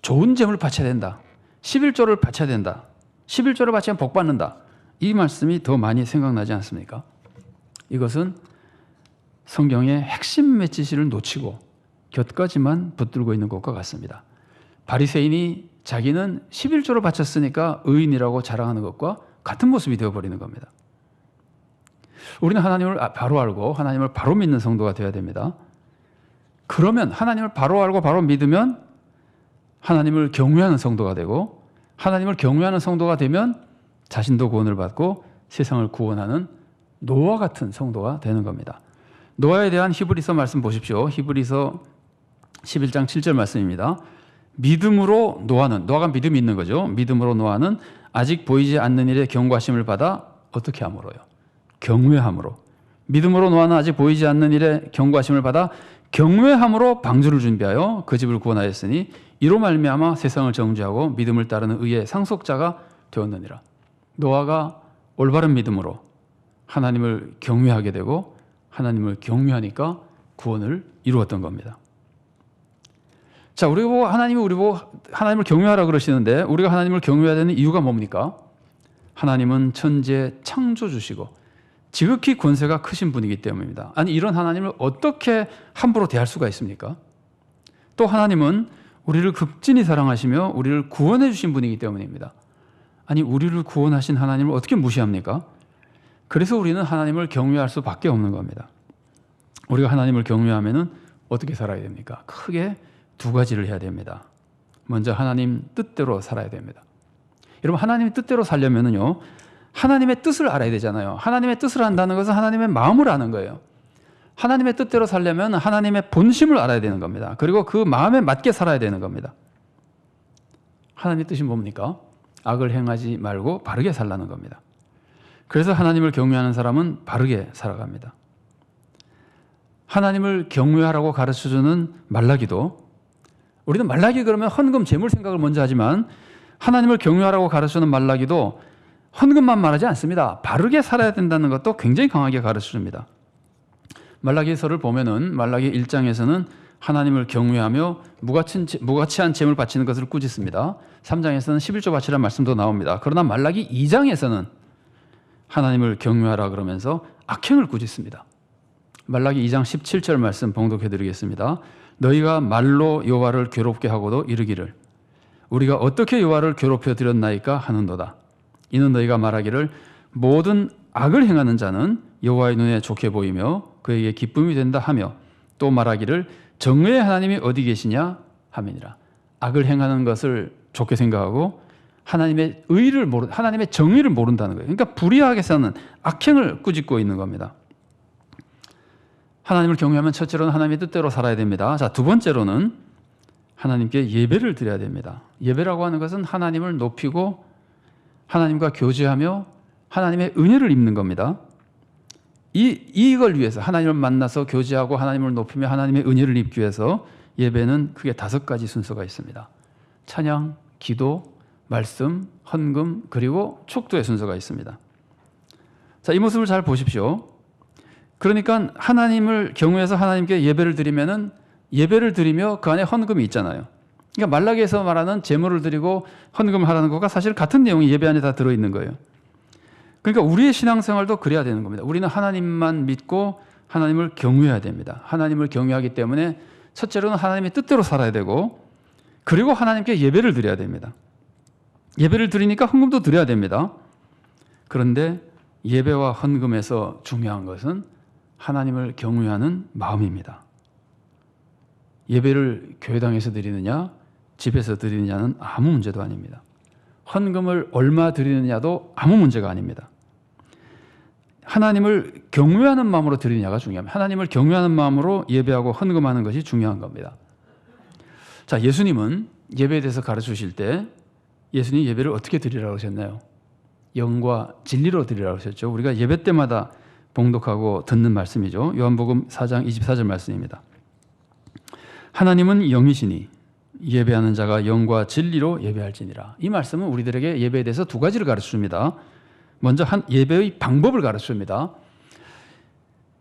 좋은 재물을 바쳐야 된다. 11조를 바쳐야 된다. 11조를 바치면 복 받는다. 이 말씀이 더 많이 생각나지 않습니까? 이것은 성경의 핵심 메시지를 놓치고 곁가지만 붙들고 있는 것과 같습니다. 바리새인이 자기는 11조를 바쳤으니까 의인이라고 자랑하는 것과 같은 모습이 되어버리는 겁니다. 우리는 하나님을 바로 알고 하나님을 바로 믿는 성도가 되어야 됩니다. 그러면 하나님을 바로 알고 바로 믿으면 하나님을 경외하는 성도가 되고, 하나님을 경외하는 성도가 되면 자신도 구원을 받고 세상을 구원하는 노아 같은 성도가 되는 겁니다. 노아에 대한 히브리서 말씀 보십시오. 히브리서 11장 7절 말씀입니다. 믿음으로 노아가 믿음이 있는 거죠. 믿음으로 노아는 아직 보이지 않는 일에 경고하심을 받아 어떻게 함으로요? 경외함으로. 믿음으로 노아는 아직 보이지 않는 일에 경고하심을 받아 경외함으로 방주를 준비하여 그 집을 구원하였으니 이로 말미암아 세상을 정죄하고 믿음을 따르는 의의 상속자가 되었느니라. 노아가 올바른 믿음으로 하나님을 경외하게 되고 하나님을 경외하니까 구원을 이루었던 겁니다. 자, 우리 보고 하나님을 경외하라 그러시는데 우리가 하나님을 경외해야 되는 이유가 뭡니까? 하나님은 천지의 창조주시고 지극히 권세가 크신 분이기 때문입니다. 아니, 이런 하나님을 어떻게 함부로 대할 수가 있습니까? 또 하나님은 우리를 극진히 사랑하시며 우리를 구원해 주신 분이기 때문입니다. 아니, 우리를 구원하신 하나님을 어떻게 무시합니까? 그래서 우리는 하나님을 경외할 수밖에 없는 겁니다. 우리가 하나님을 경외하면은 어떻게 살아야 됩니까? 크게 두 가지를 해야 됩니다. 먼저 하나님 뜻대로 살아야 됩니다. 여러분, 하나님의 뜻대로 살려면요, 하나님의 뜻을 알아야 되잖아요. 하나님의 뜻을 안다는 것은 하나님의 마음을 아는 거예요. 하나님의 뜻대로 살려면 하나님의 본심을 알아야 되는 겁니다. 그리고 그 마음에 맞게 살아야 되는 겁니다. 하나님의 뜻이 뭡니까? 악을 행하지 말고 바르게 살라는 겁니다. 그래서 하나님을 경외하는 사람은 바르게 살아갑니다. 하나님을 경외하라고 가르쳐주는 말라기도, 우리는 말라기 그러면 헌금 재물 생각을 먼저 하지만 하나님을 경외하라고 가르쳐주는 말라기도 헌금만 말하지 않습니다. 바르게 살아야 된다는 것도 굉장히 강하게 가르쳐줍니다. 말라기서를 보면은 말라기 1장에서는 하나님을 경외하며 무가치한 재물 바치는 것을 꾸짖습니다. 3장에서는 11조 바치라는 말씀도 나옵니다. 그러나 말라기 2장에서는 하나님을 경외하라 그러면서 악행을 꾸짖습니다. 말라기 2장 17절 말씀 봉독해 드리겠습니다. 너희가 말로 여호와를 괴롭게 하고도 이르기를 우리가 어떻게 여호와를 괴롭혀 드렸나이까 하는도다. 이는 너희가 말하기를 모든 악을 행하는 자는 여호와의 눈에 좋게 보이며 그에게 기쁨이 된다 하며 또 말하기를 정의의 하나님이 어디 계시냐 하미니라. 악을 행하는 것을 좋게 생각하고 하나님의 하나님의 정의를 모른다는 거예요. 그러니까 불의하게 사는 악행을 꾸짖고 있는 겁니다. 하나님을 경외하면 첫째로는 하나님의 뜻대로 살아야 됩니다. 자, 두 번째로는 하나님께 예배를 드려야 됩니다. 예배라고 하는 것은 하나님을 높이고 하나님과 교제하며 하나님의 은혜를 입는 겁니다. 이걸 위해서 하나님을 만나서 교제하고 하나님을 높이며 하나님의 은혜를 입기 위해서 예배는 크게 5가지 순서가 있습니다. 찬양, 기도, 말씀, 헌금, 그리고 축도의 순서가 있습니다. 자, 이 모습을 잘 보십시오. 그러니까 하나님을 경외해서 하나님께 예배를 드리면은 예배를 드리며 그 안에 헌금이 있잖아요. 그러니까 말라기에서 말하는 제물을 드리고 헌금을 하라는 것과 사실 같은 내용이 예배 안에 다 들어있는 거예요. 그러니까 우리의 신앙생활도 그래야 되는 겁니다. 우리는 하나님만 믿고 하나님을 경외해야 됩니다. 하나님을 경외하기 때문에 첫째로는 하나님의 뜻대로 살아야 되고 그리고 하나님께 예배를 드려야 됩니다. 예배를 드리니까 헌금도 드려야 됩니다. 그런데 예배와 헌금에서 중요한 것은 하나님을 경외하는 마음입니다. 예배를 교회당에서 드리느냐 집에서 드리느냐는 아무 문제도 아닙니다. 헌금을 얼마 드리느냐도 아무 문제가 아닙니다. 하나님을 경외하는 마음으로 드리느냐가 중요합니다. 하나님을 경외하는 마음으로 예배하고 헌금하는 것이 중요한 겁니다. 자, 예수님은 예배에 대해서 가르치실 때 예수님이 예배를 어떻게 드리라고 하셨나요? 영과 진리로 드리라고 하셨죠. 우리가 예배 때마다 봉독하고 듣는 말씀이죠. 요한복음 4장 24절 말씀입니다. 하나님은 영이시니 예배하는 자가 영과 진리로 예배할지니라. 이 말씀은 우리들에게 예배에 대해서 2가지를 가르쳐줍니다. 먼저 예배의 방법을 가르쳐줍니다.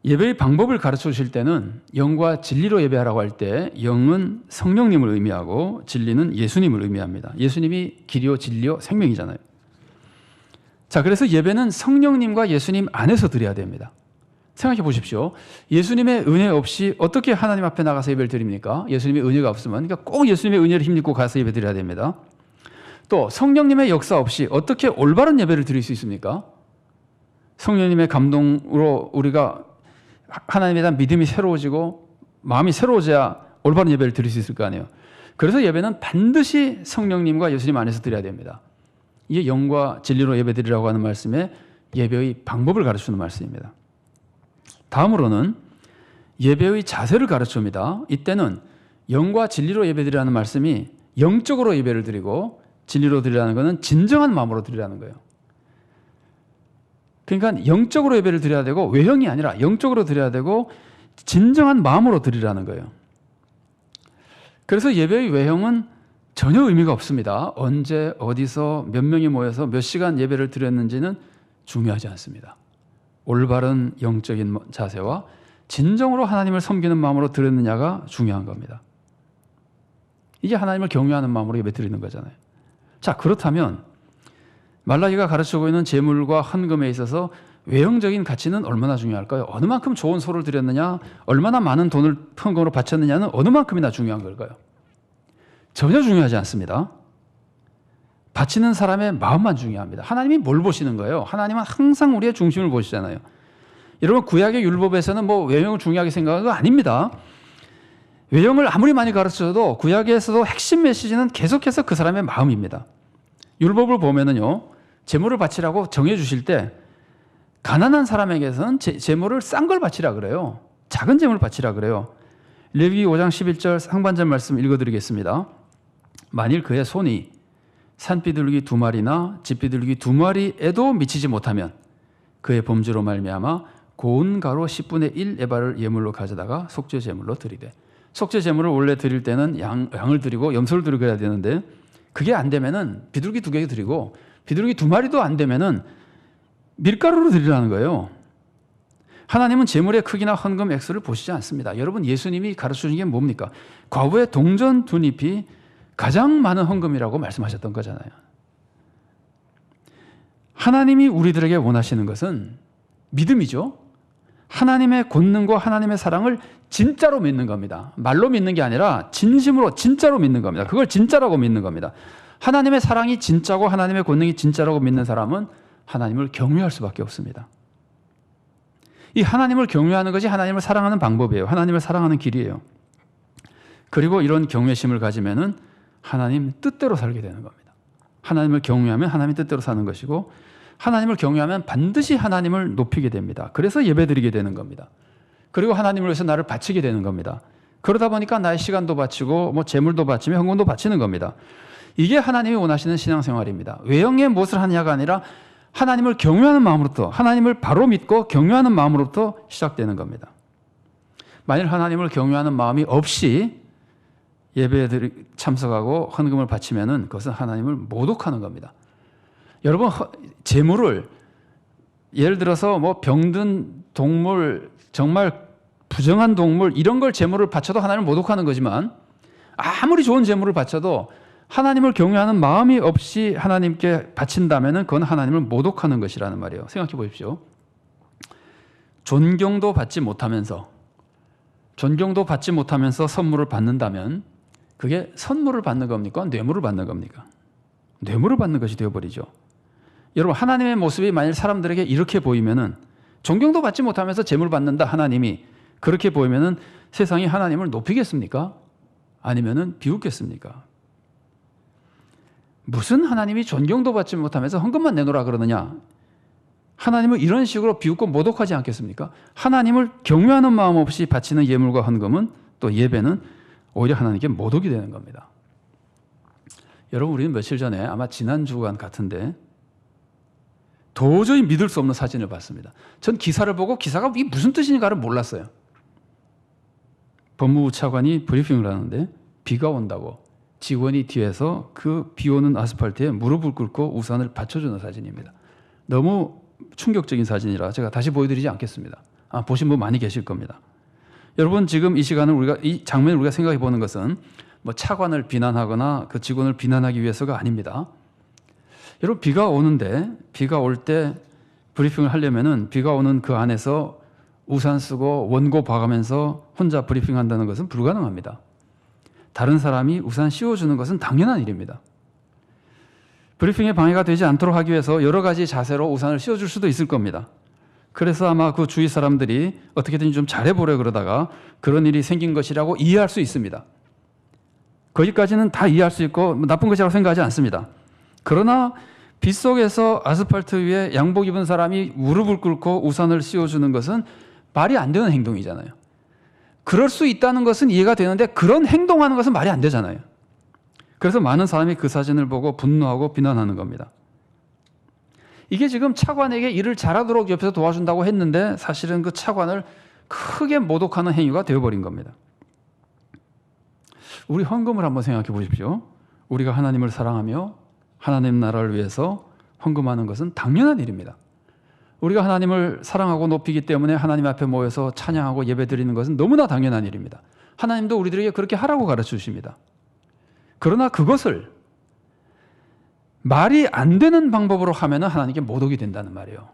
예배의 방법을 가르쳐주실 때는 영과 진리로 예배하라고 할 때 영은 성령님을 의미하고 진리는 예수님을 의미합니다. 예수님이 길이요 진리요 생명이잖아요. 자, 그래서 예배는 성령님과 예수님 안에서 드려야 됩니다. 생각해 보십시오. 예수님의 은혜 없이 어떻게 하나님 앞에 나가서 예배를 드립니까? 예수님의 은혜가 없으면, 그러니까 꼭 예수님의 은혜를 힘입고 가서 예배 드려야 됩니다. 또 성령님의 역사 없이 어떻게 올바른 예배를 드릴 수 있습니까? 성령님의 감동으로 우리가 하나님에 대한 믿음이 새로워지고 마음이 새로워져야 올바른 예배를 드릴 수 있을 거 아니에요. 그래서 예배는 반드시 성령님과 예수님 안에서 드려야 됩니다. 이게 영과 진리로 예배 드리라고 하는 말씀에 예배의 방법을 가르치는 말씀입니다. 다음으로는 예배의 자세를 가르쳐줍니다. 이때는 영과 진리로 예배 드리라는 말씀이 영적으로 예배를 드리고 진리로 드리라는 것은 진정한 마음으로 드리라는 거예요. 그러니까 영적으로 예배를 드려야 되고 외형이 아니라 영적으로 드려야 되고 진정한 마음으로 드리라는 거예요. 그래서 예배의 외형은 전혀 의미가 없습니다. 언제 어디서 몇 명이 모여서 몇 시간 예배를 드렸는지는 중요하지 않습니다. 올바른 영적인 자세와 진정으로 하나님을 섬기는 마음으로 드렸느냐가 중요한 겁니다. 이게 하나님을 경외하는 마음으로 예배 드리는 거잖아요. 자, 그렇다면 말라기가 가르치고 있는 제물과 헌금에 있어서 외형적인 가치는 얼마나 중요할까요? 어느 만큼 좋은 소를 드렸느냐, 얼마나 많은 돈을 헌금으로 바쳤느냐는 어느 만큼이나 중요한 걸까요? 전혀 중요하지 않습니다. 바치는 사람의 마음만 중요합니다. 하나님이 뭘 보시는 거예요? 하나님은 항상 우리의 중심을 보시잖아요. 여러분, 구약의 율법에서는 뭐 외형을 중요하게 생각하는 거 아닙니다. 외형을 아무리 많이 가르쳐도 구약에서도 핵심 메시지는 계속해서 그 사람의 마음입니다. 율법을 보면은요, 제물을 바치라고 정해 주실 때 가난한 사람에게서는 제물을 싼 걸 바치라 그래요. 작은 제물을 바치라 그래요. 레위기 5장 11절 상반절 말씀 읽어드리겠습니다. 만일 그의 손이 산비둘기 2마리나 집비둘기 2마리에도 미치지 못하면 그의 범죄로 말미암아 고운 가루 10분의 1 에바를 예물로 가져다가 속죄 제물로 드리되, 속죄 제물을 원래 드릴 때는 양을 드리고 염소를 드리고 해야 되는데 그게 안 되면은 비둘기 2개 드리고 비둘기 2마리도 안 되면은 밀가루로 드리라는 거예요. 하나님은 제물의 크기나 헌금 액수를 보시지 않습니다. 여러분, 예수님이 가르쳐 주신 게 뭡니까? 과부의 동전 2잎이 가장 많은 헌금이라고 말씀하셨던 거잖아요. 하나님이 우리들에게 원하시는 것은 믿음이죠. 하나님의 권능과 하나님의 사랑을 진짜로 믿는 겁니다. 말로 믿는 게 아니라 진심으로 진짜로 믿는 겁니다. 그걸 진짜라고 믿는 겁니다. 하나님의 사랑이 진짜고 하나님의 권능이 진짜라고 믿는 사람은 하나님을 경외할 수밖에 없습니다. 이 하나님을 경외하는 것이 하나님을 사랑하는 방법이에요. 하나님을 사랑하는 길이에요. 그리고 이런 경외심을 가지면은 하나님 뜻대로 살게 되는 겁니다. 하나님을 경외하면 하나님 뜻대로 사는 것이고, 하나님을 경외하면 반드시 하나님을 높이게 됩니다. 그래서 예배드리게 되는 겁니다. 그리고 하나님을 위해서 나를 바치게 되는 겁니다. 그러다 보니까 나의 시간도 바치고 뭐 재물도 바치며 헌금도 바치는 겁니다. 이게 하나님이 원하시는 신앙생활입니다. 외형의 무엇을 하느냐가 아니라 하나님을 경외하는 마음으로부터, 하나님을 바로 믿고 경외하는 마음으로부터 시작되는 겁니다. 만일 하나님을 경외하는 마음이 없이 예배에 참석하고 헌금을 바치면은 그것은 하나님을 모독하는 겁니다. 여러분, 재물을 예를 들어서 뭐 병든 동물, 정말 부정한 동물, 이런 걸 재물을 바쳐도 하나님을 모독하는 거지만, 아무리 좋은 재물을 바쳐도 하나님을 경외하는 마음이 없이 하나님께 바친다면은 그건 하나님을 모독하는 것이라는 말이에요. 생각해 보십시오. 존경도 받지 못하면서 선물을 받는다면 그게 선물을 받는 겁니까? 뇌물을 받는 겁니까? 뇌물을 받는 것이 되어버리죠. 여러분, 하나님의 모습이 만일 사람들에게 이렇게 보이면은, 존경도 받지 못하면서 재물 받는다 하나님이 그렇게 보이면은 세상이 하나님을 높이겠습니까? 아니면은 비웃겠습니까? 무슨 하나님이 존경도 받지 못하면서 헌금만 내놓으라 그러느냐? 하나님을 이런 식으로 비웃고 모독하지 않겠습니까? 하나님을 경외하는 마음 없이 바치는 예물과 헌금은, 또 예배는 오히려 하나님께 모독이 되는 겁니다. 여러분, 우리는 며칠 전에 아마 지난 주간 같은데 도저히 믿을 수 없는 사진을 봤습니다. 전 기사를 보고 기사가 이게 무슨 뜻인가를 몰랐어요. 법무부 차관이 브리핑을 하는데 비가 온다고 직원이 뒤에서 그 비 오는 아스팔트에 무릎을 꿇고 우산을 받쳐주는 사진입니다. 너무 충격적인 사진이라 제가 다시 보여드리지 않겠습니다. 보신 분 많이 계실 겁니다. 여러분, 지금 이 시간을 이 장면을 우리가 생각해 보는 것은 뭐 차관을 비난하거나 그 직원을 비난하기 위해서가 아닙니다. 여러분, 비가 오는데 비가 올 때 브리핑을 하려면은 비가 오는 그 안에서 우산 쓰고 원고 봐가면서 혼자 브리핑한다는 것은 불가능합니다. 다른 사람이 우산 씌워주는 것은 당연한 일입니다. 브리핑에 방해가 되지 않도록 하기 위해서 여러 가지 자세로 우산을 씌워줄 수도 있을 겁니다. 그래서 아마 그 주위 사람들이 어떻게든 좀 잘해보려 그러다가 그런 일이 생긴 것이라고 이해할 수 있습니다. 거기까지는 다 이해할 수 있고 나쁜 것이라고 생각하지 않습니다. 그러나 빗속에서 아스팔트 위에 양복 입은 사람이 무릎을 꿇고 우산을 씌워주는 것은 말이 안 되는 행동이잖아요. 그럴 수 있다는 것은 이해가 되는데 그런 행동하는 것은 말이 안 되잖아요. 그래서 많은 사람이 그 사진을 보고 분노하고 비난하는 겁니다. 이게 지금 차관에게 일을 잘하도록 옆에서 도와준다고 했는데 사실은 그 차관을 크게 모독하는 행위가 되어버린 겁니다. 우리 헌금을 한번 생각해 보십시오. 우리가 하나님을 사랑하며 하나님 나라를 위해서 헌금하는 것은 당연한 일입니다. 우리가 하나님을 사랑하고 높이기 때문에 하나님 앞에 모여서 찬양하고 예배드리는 것은 너무나 당연한 일입니다. 하나님도 우리들에게 그렇게 하라고 가르쳐 주십니다. 그러나 그것을 말이 안 되는 방법으로 하면은 하나님께 모독이 된다는 말이에요.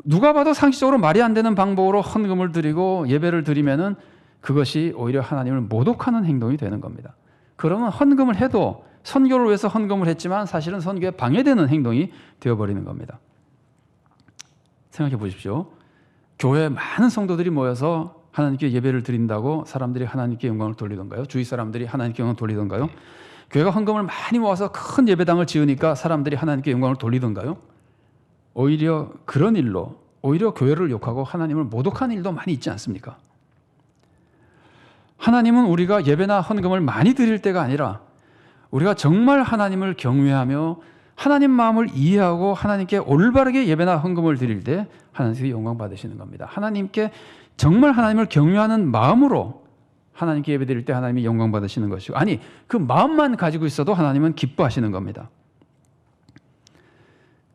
누가 봐도 상식적으로 말이 안 되는 방법으로 헌금을 드리고 예배를 드리면은 그것이 오히려 하나님을 모독하는 행동이 되는 겁니다. 그러면 헌금을 해도 선교를 위해서 헌금을 했지만 사실은 선교에 방해되는 행동이 되어버리는 겁니다. 생각해 보십시오. 교회에 많은 성도들이 모여서 하나님께 예배를 드린다고 사람들이 하나님께 영광을 돌리던가요? 주위 사람들이 하나님께 영광을 돌리던가요? 교회가 헌금을 많이 모아서 큰 예배당을 지으니까 사람들이 하나님께 영광을 돌리던가요? 오히려 그런 일로 오히려 교회를 욕하고 하나님을 모독하는 일도 많이 있지 않습니까? 하나님은 우리가 예배나 헌금을 많이 드릴 때가 아니라 우리가 정말 하나님을 경외하며 하나님 마음을 이해하고 하나님께 올바르게 예배나 헌금을 드릴 때 하나님께 영광 받으시는 겁니다. 하나님께 정말 하나님을 경외하는 마음으로 하나님께 예배 드릴 때 하나님이 영광 받으시는 것이고, 아니 그 마음만 가지고 있어도 하나님은 기뻐하시는 겁니다.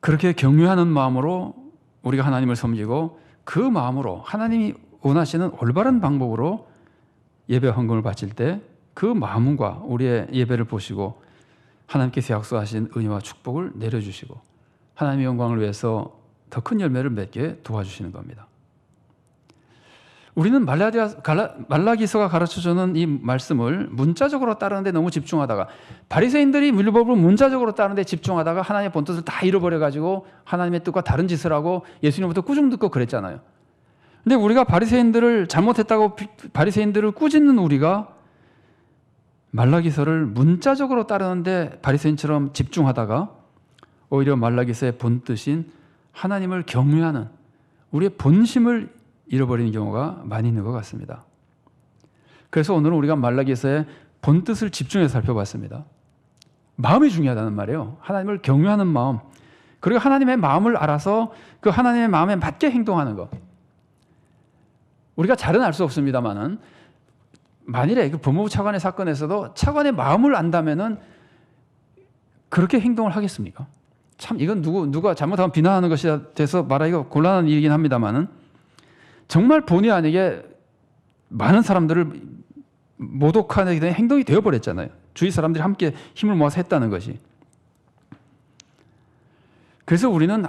그렇게 경외하는 마음으로 우리가 하나님을 섬기고 그 마음으로 하나님이 원하시는 올바른 방법으로 예배 헌금을 바칠 때 그 마음과 우리의 예배를 보시고 하나님께서 약속하신 은혜와 축복을 내려주시고 하나님의 영광을 위해서 더 큰 열매를 맺게 도와주시는 겁니다. 우리는 말라기서가 가르쳐주는 이 말씀을 문자적으로 따르는 데 너무 집중하다가 바리새인들이 율법을 문자적으로 따르는 데 집중하다가 하나님의 본뜻을 다 잃어버려가지고 하나님의 뜻과 다른 짓을 하고 예수님부터 꾸중 듣고 그랬잖아요. 근데 우리가 바리새인들을 잘못했다고 바리새인들을 꾸짖는 우리가 말라기서를 문자적으로 따르는데 바리새인처럼 집중하다가 오히려 말라기서의 본뜻인 하나님을 경외하는 우리의 본심을 잃어버리는 경우가 많이 있는 것 같습니다. 그래서 오늘은 우리가 말라기서의 본뜻을 집중해서 살펴봤습니다. 마음이 중요하다는 말이에요. 하나님을 경외하는 마음, 그리고 하나님의 마음을 알아서 그 하나님의 마음에 맞게 행동하는 것. 우리가 잘은 알 수 없습니다만은 만일에 그 법무부 차관의 사건에서도 차관의 마음을 안다면은 그렇게 행동을 하겠습니까? 참 이건 누가 잘못하면 비난하는 것이 돼서 말하기가 곤란한 일이긴 합니다만은 정말 본의 아니게 많은 사람들을 모독하는 행동이 되어버렸잖아요. 주위 사람들이 함께 힘을 모아서 했다는 것이. 그래서 우리는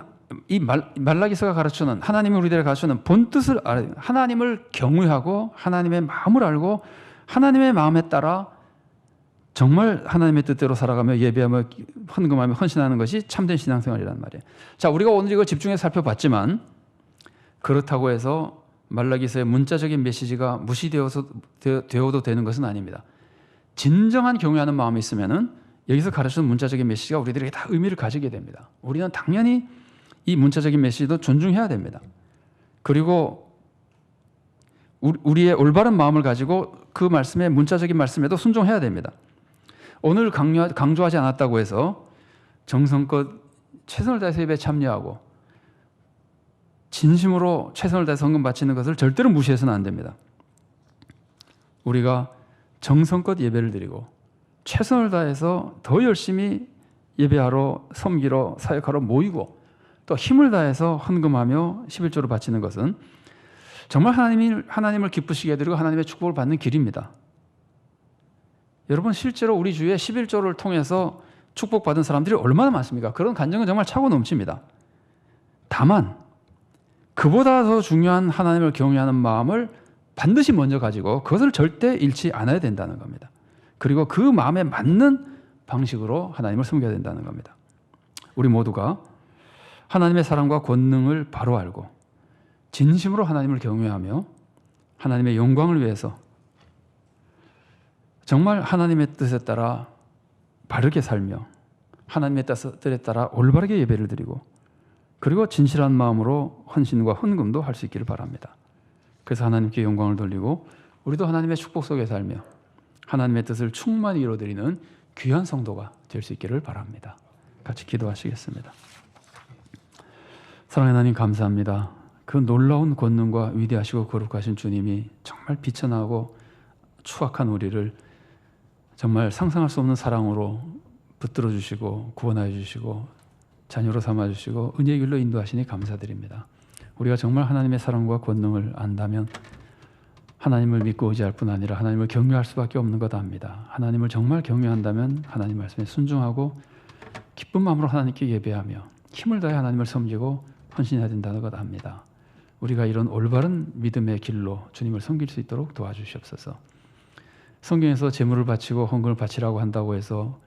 이 말라기서가 가르치는 하나님이 우리들에게 가르치는 본뜻을 알아야 돼요. 하나님을 경외하고 하나님의 마음을 알고 하나님의 마음에 따라 정말 하나님의 뜻대로 살아가며 예배하며 헌금하며 헌신하는 것이 참된 신앙생활이란 말이에요. 자, 우리가 오늘 이걸 집중해서 살펴봤지만 그렇다고 해서 말라기서의 문자적인 메시지가 무시되어도 되는 것은 아닙니다. 진정한 경외하는 마음이 있으면은 여기서 가르치는 문자적인 메시지가 우리들에게 다 의미를 가지게 됩니다. 우리는 당연히 이 문자적인 메시지도 존중해야 됩니다. 그리고 우리의 올바른 마음을 가지고 그 말씀에 문자적인 말씀에도 순종해야 됩니다. 오늘 강조하지 않았다고 해서 정성껏 최선을 다해서 예배에 참여하고 진심으로 최선을 다해서 헌금 바치는 것을 절대로 무시해서는 안 됩니다. 우리가 정성껏 예배를 드리고 최선을 다해서 더 열심히 예배하러 섬기러 사역하러 모이고 또 힘을 다해서 헌금하며 11조를 바치는 것은 정말 하나님을 기쁘시게 해드리고 하나님의 축복을 받는 길입니다. 여러분 실제로 우리 주위에 11조를 통해서 축복받은 사람들이 얼마나 많습니까? 그런 간증은 정말 차고 넘칩니다. 다만 그보다 더 중요한 하나님을 경외하는 마음을 반드시 먼저 가지고 그것을 절대 잃지 않아야 된다는 겁니다. 그리고 그 마음에 맞는 방식으로 하나님을 섬겨야 된다는 겁니다. 우리 모두가 하나님의 사랑과 권능을 바로 알고 진심으로 하나님을 경외하며 하나님의 영광을 위해서 정말 하나님의 뜻에 따라 바르게 살며 하나님의 뜻에 따라 올바르게 예배를 드리고 그리고 진실한 마음으로 헌신과 헌금도 할 수 있기를 바랍니다. 그래서 하나님께 영광을 돌리고 우리도 하나님의 축복 속에 살며 하나님의 뜻을 충만히 이루어드리는 귀한 성도가 될 수 있기를 바랍니다. 같이 기도하시겠습니다. 사랑하는 하나님 감사합니다. 그 놀라운 권능과 위대하시고 거룩하신 주님이 정말 비천하고 추악한 우리를 정말 상상할 수 없는 사랑으로 붙들어 주시고 구원하여 주시고 자녀로 삼아 주시고 은혜의 길로 인도하시니 감사드립니다. 우리가 정말 하나님의 사랑과 권능을 안다면 하나님을 믿고 의지할 뿐 아니라 하나님을 경외할 수밖에 없는 것 압니다. 하나님을 정말 경외한다면 하나님 말씀에 순종하고 기쁜 마음으로 하나님께 예배하며 힘을 다해 하나님을 섬기고 헌신해야 된다는 것 압니다. 우리가 이런 올바른 믿음의 길로 주님을 섬길 수 있도록 도와주시옵소서. 성경에서 제물을 바치고 헌금을 바치라고 한다고 해서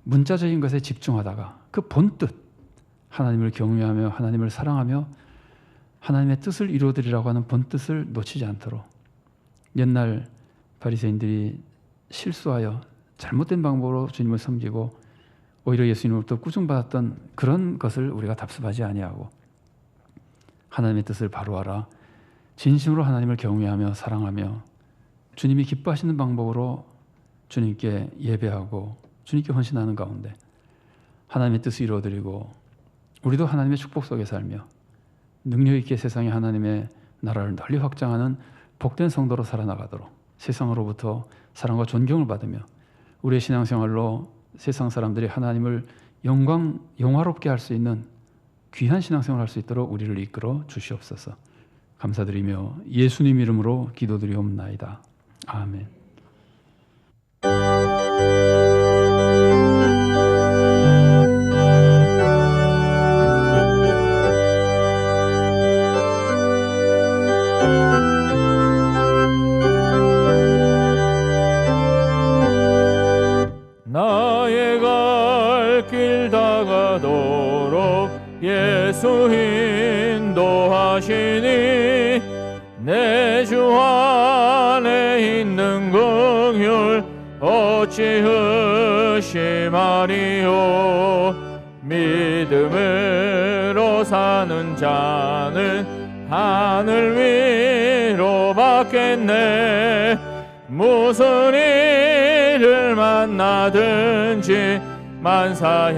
문자적인 것에 집중하다가 그 본뜻 하나님을 경외하며 하나님을 사랑하며 하나님의 뜻을 이루어드리라고 하는 본뜻을 놓치지 않도록 옛날 바리새인들이 실수하여 잘못된 방법으로 주님을 섬기고 오히려 예수님으로부터 꾸중받았던 그런 것을 우리가 답습하지 아니하고 하나님의 뜻을 바로 알아 진심으로 하나님을 경외하며 사랑하며 주님이 기뻐하시는 방법으로 주님께 예배하고 주님께 헌신하는 가운데 하나님의 뜻을 이루어드리고 우리도 하나님의 축복 속에 살며 능력 있게 세상에 하나님의 나라를 널리 확장하는 복된 성도로 살아나가도록 세상으로부터 사랑과 존경을 받으며 우리의 신앙생활로 세상 사람들이 하나님을 영화롭게 할 수 있는 귀한 신앙생활을 할 수 있도록 우리를 이끌어 주시옵소서. 감사드리며 예수님 이름으로 기도드리옵나이다. 아멘. 나의 갈 길 다가도록 예수 인도하시니 내 주 안에 있는 긍휼 어찌 의심하리요. 믿음으로 사는 자는 하늘 위로 받겠네. 무슨 일을 만나든지 만사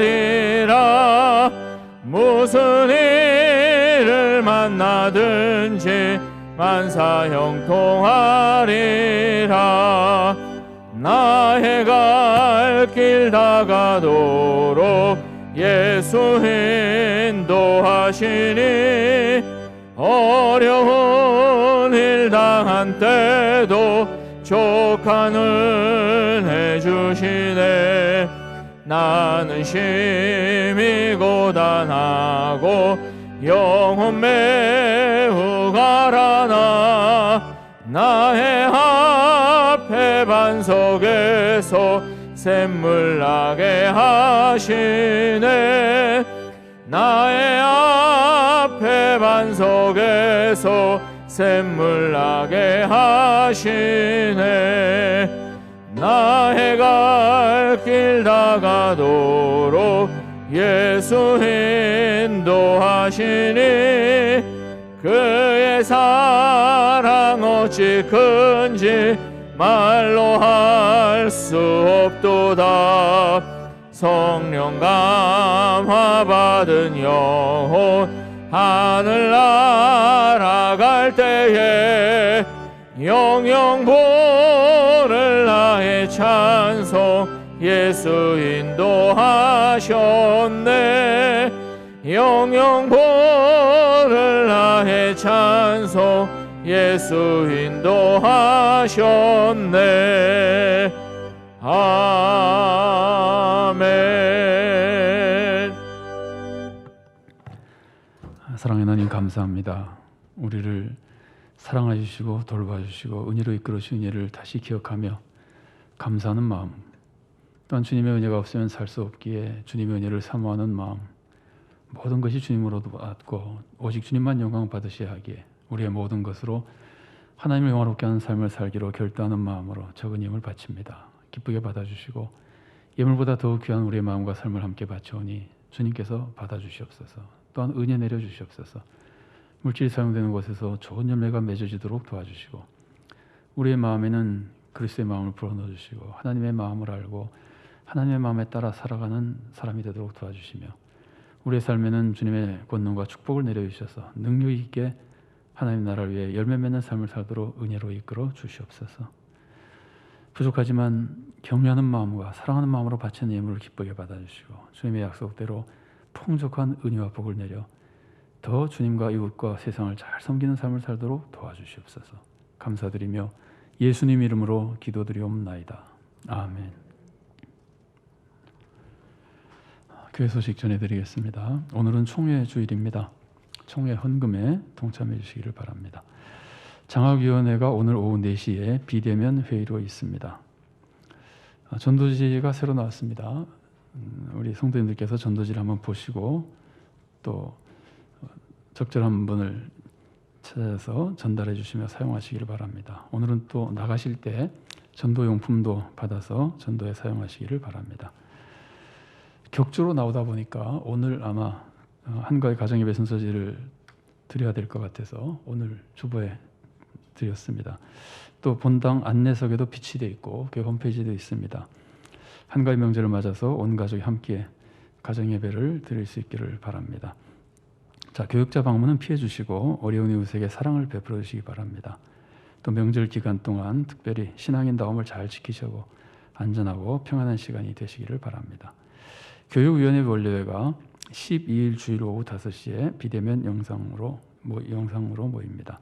형통하리라. 무슨 일을 만나든지 만사 형통하리라. 나의 갈 길 다가도록 예수 인도하시니 어려운 일 당한 때도 족한 은혜 주시네. 나는 심히 고단하고 영혼 매우 가라나 나의 앞에 반석에서 샘물 나게 하시네. 나의 앞에 반석에서 샘물 나게 하시네. 나의 갈 길 다가도록 예수 인도하시니 그의 사랑 어찌 큰지 말로 할 수 없도다. 성령 감화 받은 영혼 하늘 날아갈 때에 영영 부를 나의 찬송 예수 인도하셨네. 영영 부를 나의 찬송 예수 인도하셨네. 아멘. 사랑의 하나님 감사합니다. 우리를 사랑해 주시고 돌봐 주시고 은혜로 이끌어 주신 은혜를 다시 기억하며 감사하는 마음, 또한 주님의 은혜가 없으면 살 수 없기에 주님의 은혜를 사모하는 마음, 모든 것이 주님으로도 받고 오직 주님만 영광 받으셔야 하기에 우리의 모든 것으로 하나님을 영화롭게 하는 삶을 살기로 결단하는 마음으로 적은 예물 바칩니다. 기쁘게 받아주시고 예물보다 더욱 귀한 우리의 마음과 삶을 함께 바쳐오니 주님께서 받아주시옵소서. 또한 은혜 내려주시옵소서. 물질이 사용되는 곳에서 좋은 열매가 맺어지도록 도와주시고 우리의 마음에는 그리스도의 마음을 불어넣어주시고 하나님의 마음을 알고 하나님의 마음에 따라 살아가는 사람이 되도록 도와주시며 우리의 삶에는 주님의 권능과 축복을 내려주셔서 능력 있게 하나님 나라를 위해 열매 맺는 삶을 살도록 은혜로 이끌어 주시옵소서. 부족하지만 격려하는 마음과 사랑하는 마음으로 바치는 예물을 기쁘게 받아주시고 주님의 약속대로 풍족한 은혜와 복을 내려 더 주님과 이웃과 세상을 잘 섬기는 삶을 살도록 도와주시옵소서. 감사드리며 예수님 이름으로 기도드리옵나이다. 아멘. 교회 소식 전해드리겠습니다. 오늘은 총회 주일입니다. 총회 헌금에 동참해 주시기를 바랍니다. 장학위원회가 오늘 오후 4시에 비대면 회의로 있습니다. 전도지가 새로 나왔습니다. 우리 성도님들께서 전도지를 한번 보시고 또 적절한 분을 찾아서 전달해 주시며 사용하시기를 바랍니다. 오늘은 또 나가실 때 전도용품도 받아서 전도에 사용하시기를 바랍니다. 격주로 나오다 보니까 오늘 아마 한가위 가정예배 순서지를 드려야 될 것 같아서 오늘 주보에 드렸습니다. 또 본당 안내석에도 빛이 되어 있고 교회 홈페이지도 있습니다. 한가위 명절을 맞아서 온 가족이 함께 가정예배를 드릴 수 있기를 바랍니다. 자, 교육자 방문은 피해 주시고 어려운 이웃에게 사랑을 베풀어 주시기 바랍니다. 또 명절 기간 동안 특별히 신앙인다움을 잘 지키시고 안전하고 평안한 시간이 되시기를 바랍니다. 교육위원회 원래회가 12일 주일 오후 5시에 비대면 영상으로 모입니다.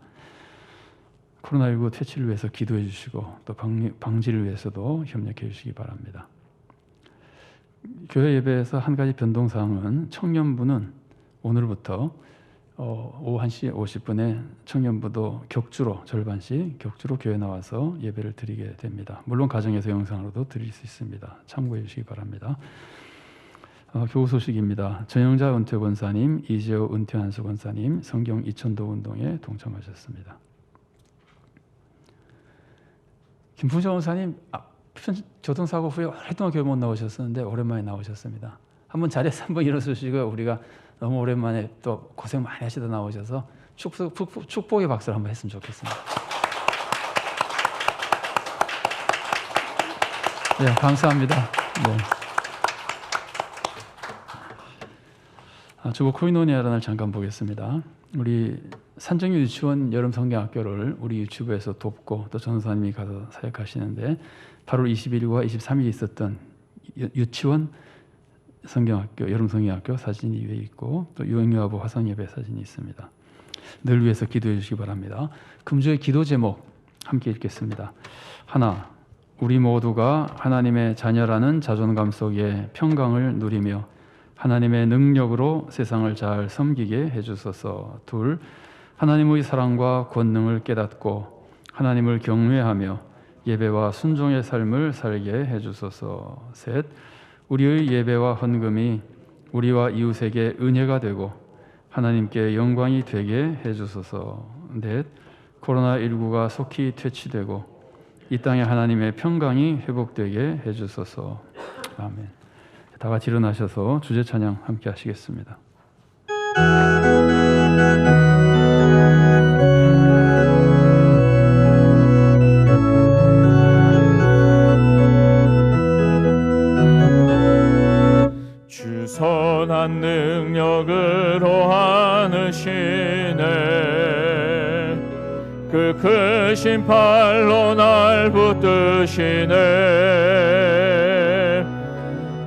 코로나19 퇴치를 위해서 기도해 주시고 또 방지를 위해서도 협력해 주시기 바랍니다. 교회 예배에서 한 가지 변동사항은 청년부는 오늘부터 오후 1시 50분에 청년부도 격주로 절반씩 격주로 교회 나와서 예배를 드리게 됩니다. 물론 가정에서 영상으로도 드릴 수 있습니다. 참고해 주시기 바랍니다. 교우 소식입니다. 전영자 은퇴 권사님, 이재호 은퇴 한수 권사님 성경 이천도 운동에 동참하셨습니다. 김풍정 권사님 교통사고 후에 오랫동안 교회 못 나오셨었는데 오랜만에 나오셨습니다. 한번 자리에서 한번 일어서시고 우리가 너무 오랜만에 또 고생 많이 하시다 나오셔서 축복의 박수를 한번 했으면 좋겠습니다. 네, 감사합니다. 네. 주보 코이노니아라는 잠깐 보겠습니다. 우리 산정유 유치원 여름 성경학교를 우리 유치부에서 돕고 또 전도사님이 가서 사역하시는데 8월 21일과 23일에 있었던 유치원 성경학교 여름 성경학교 사진이 위에 있고 또 유영유아부 화상예배 사진이 있습니다. 늘 위해서 기도해 주시기 바랍니다. 금주의 기도 제목 함께 읽겠습니다. 하나, 우리 모두가 하나님의 자녀라는 자존감 속에 평강을 누리며 하나님의 능력으로 세상을 잘 섬기게 해주소서. 둘, 하나님의 사랑과 권능을 깨닫고 하나님을 경외하며 예배와 순종의 삶을 살게 해주소서. 셋, 우리의 예배와 헌금이 우리와 이웃에게 은혜가 되고 하나님께 영광이 되게 해주소서. 넷, 코로나19가 속히 퇴치되고 이 땅에 하나님의 평강이 회복되게 해주소서. 아멘. 다 같이 일어나셔서 주제 찬양 함께 하시겠습니다. 주 선한 능력으로 하느시네 그 크신 팔로 날 붙드시네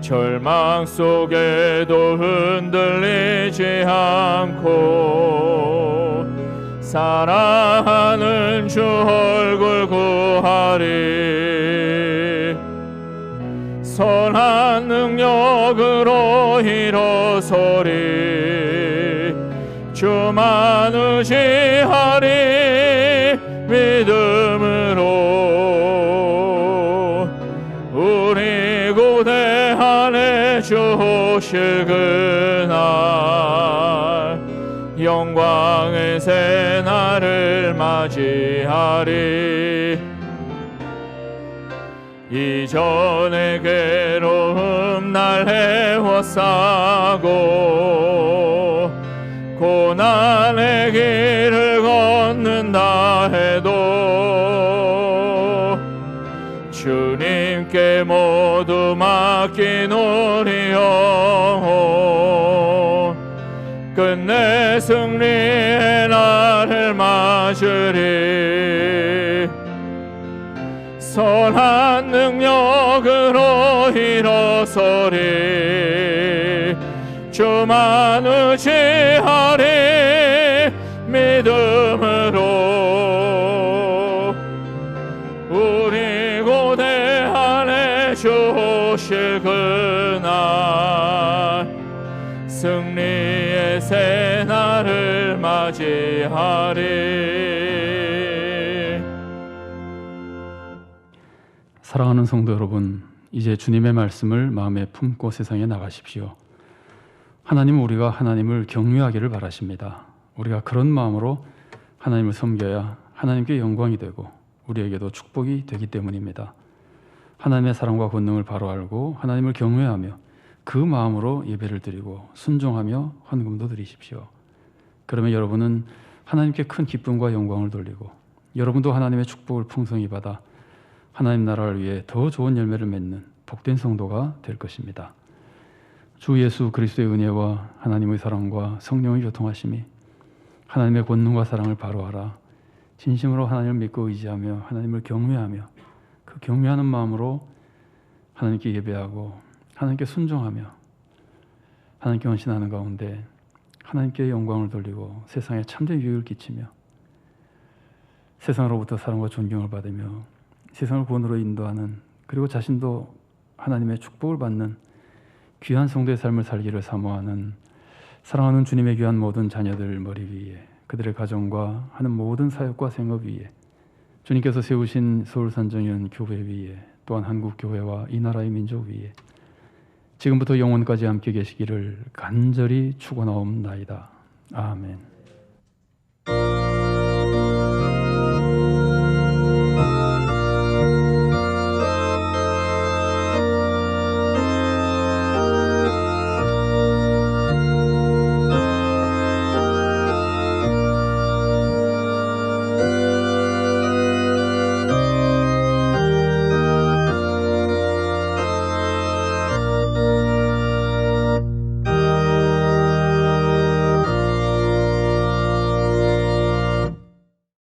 절망 속에도 흔들리지 않고 사랑하는 주 얼굴 구하리 선한 능력으로 일어서리 주만 의지하리 믿음으로 우리 고대하네 주 오실 그날 영광의 새날을 맞이하리 이전의 괴로움 날 헤워싸고 고난의 길을 걷는다 해도 주님께 모두 맡긴 우리 영혼 끝내 승리의 날을 맞으리 선한 능력으로 일어서리 주만 의지하리 믿음으로 우리 고대하네 주 오실 그날 승리의 새날을 맞이하리. 사랑하는 성도 여러분, 이제 주님의 말씀을 마음에 품고 세상에 나가십시오. 하나님은 우리가 하나님을 경외하기를 바라십니다. 우리가 그런 마음으로 하나님을 섬겨야 하나님께 영광이 되고 우리에게도 축복이 되기 때문입니다. 하나님의 사랑과 권능을 바로 알고 하나님을 경외하며 그 마음으로 예배를 드리고 순종하며 헌금도 드리십시오. 그러면 여러분은 하나님께 큰 기쁨과 영광을 돌리고 여러분도 하나님의 축복을 풍성히 받아 하나님 나라를 위해 더 좋은 열매를 맺는 복된 성도가 될 것입니다. 주 예수 그리스도의 은혜와 하나님의 사랑과 성령의 교통하심이 하나님의 권능과 사랑을 바로 알아 진심으로 하나님을 믿고 의지하며 하나님을 경외하며 그 경외하는 마음으로 하나님께 예배하고 하나님께 순종하며 하나님께 헌신하는 가운데 하나님께 영광을 돌리고 세상에 참된 유익을 끼치며 세상으로부터 사랑과 존경을 받으며 세상을 구원으로 인도하는 그리고 자신도 하나님의 축복을 받는 귀한 성도의 삶을 살기를 사모하는 사랑하는 주님의 귀한 모든 자녀들 머리 위에 그들의 가정과 하는 모든 사역과 생업 위에 주님께서 세우신 서울산정연 교회 위에 또한 한국교회와 이 나라의 민족 위에 지금부터 영원까지 함께 계시기를 간절히 축원하옵나이다. 아멘.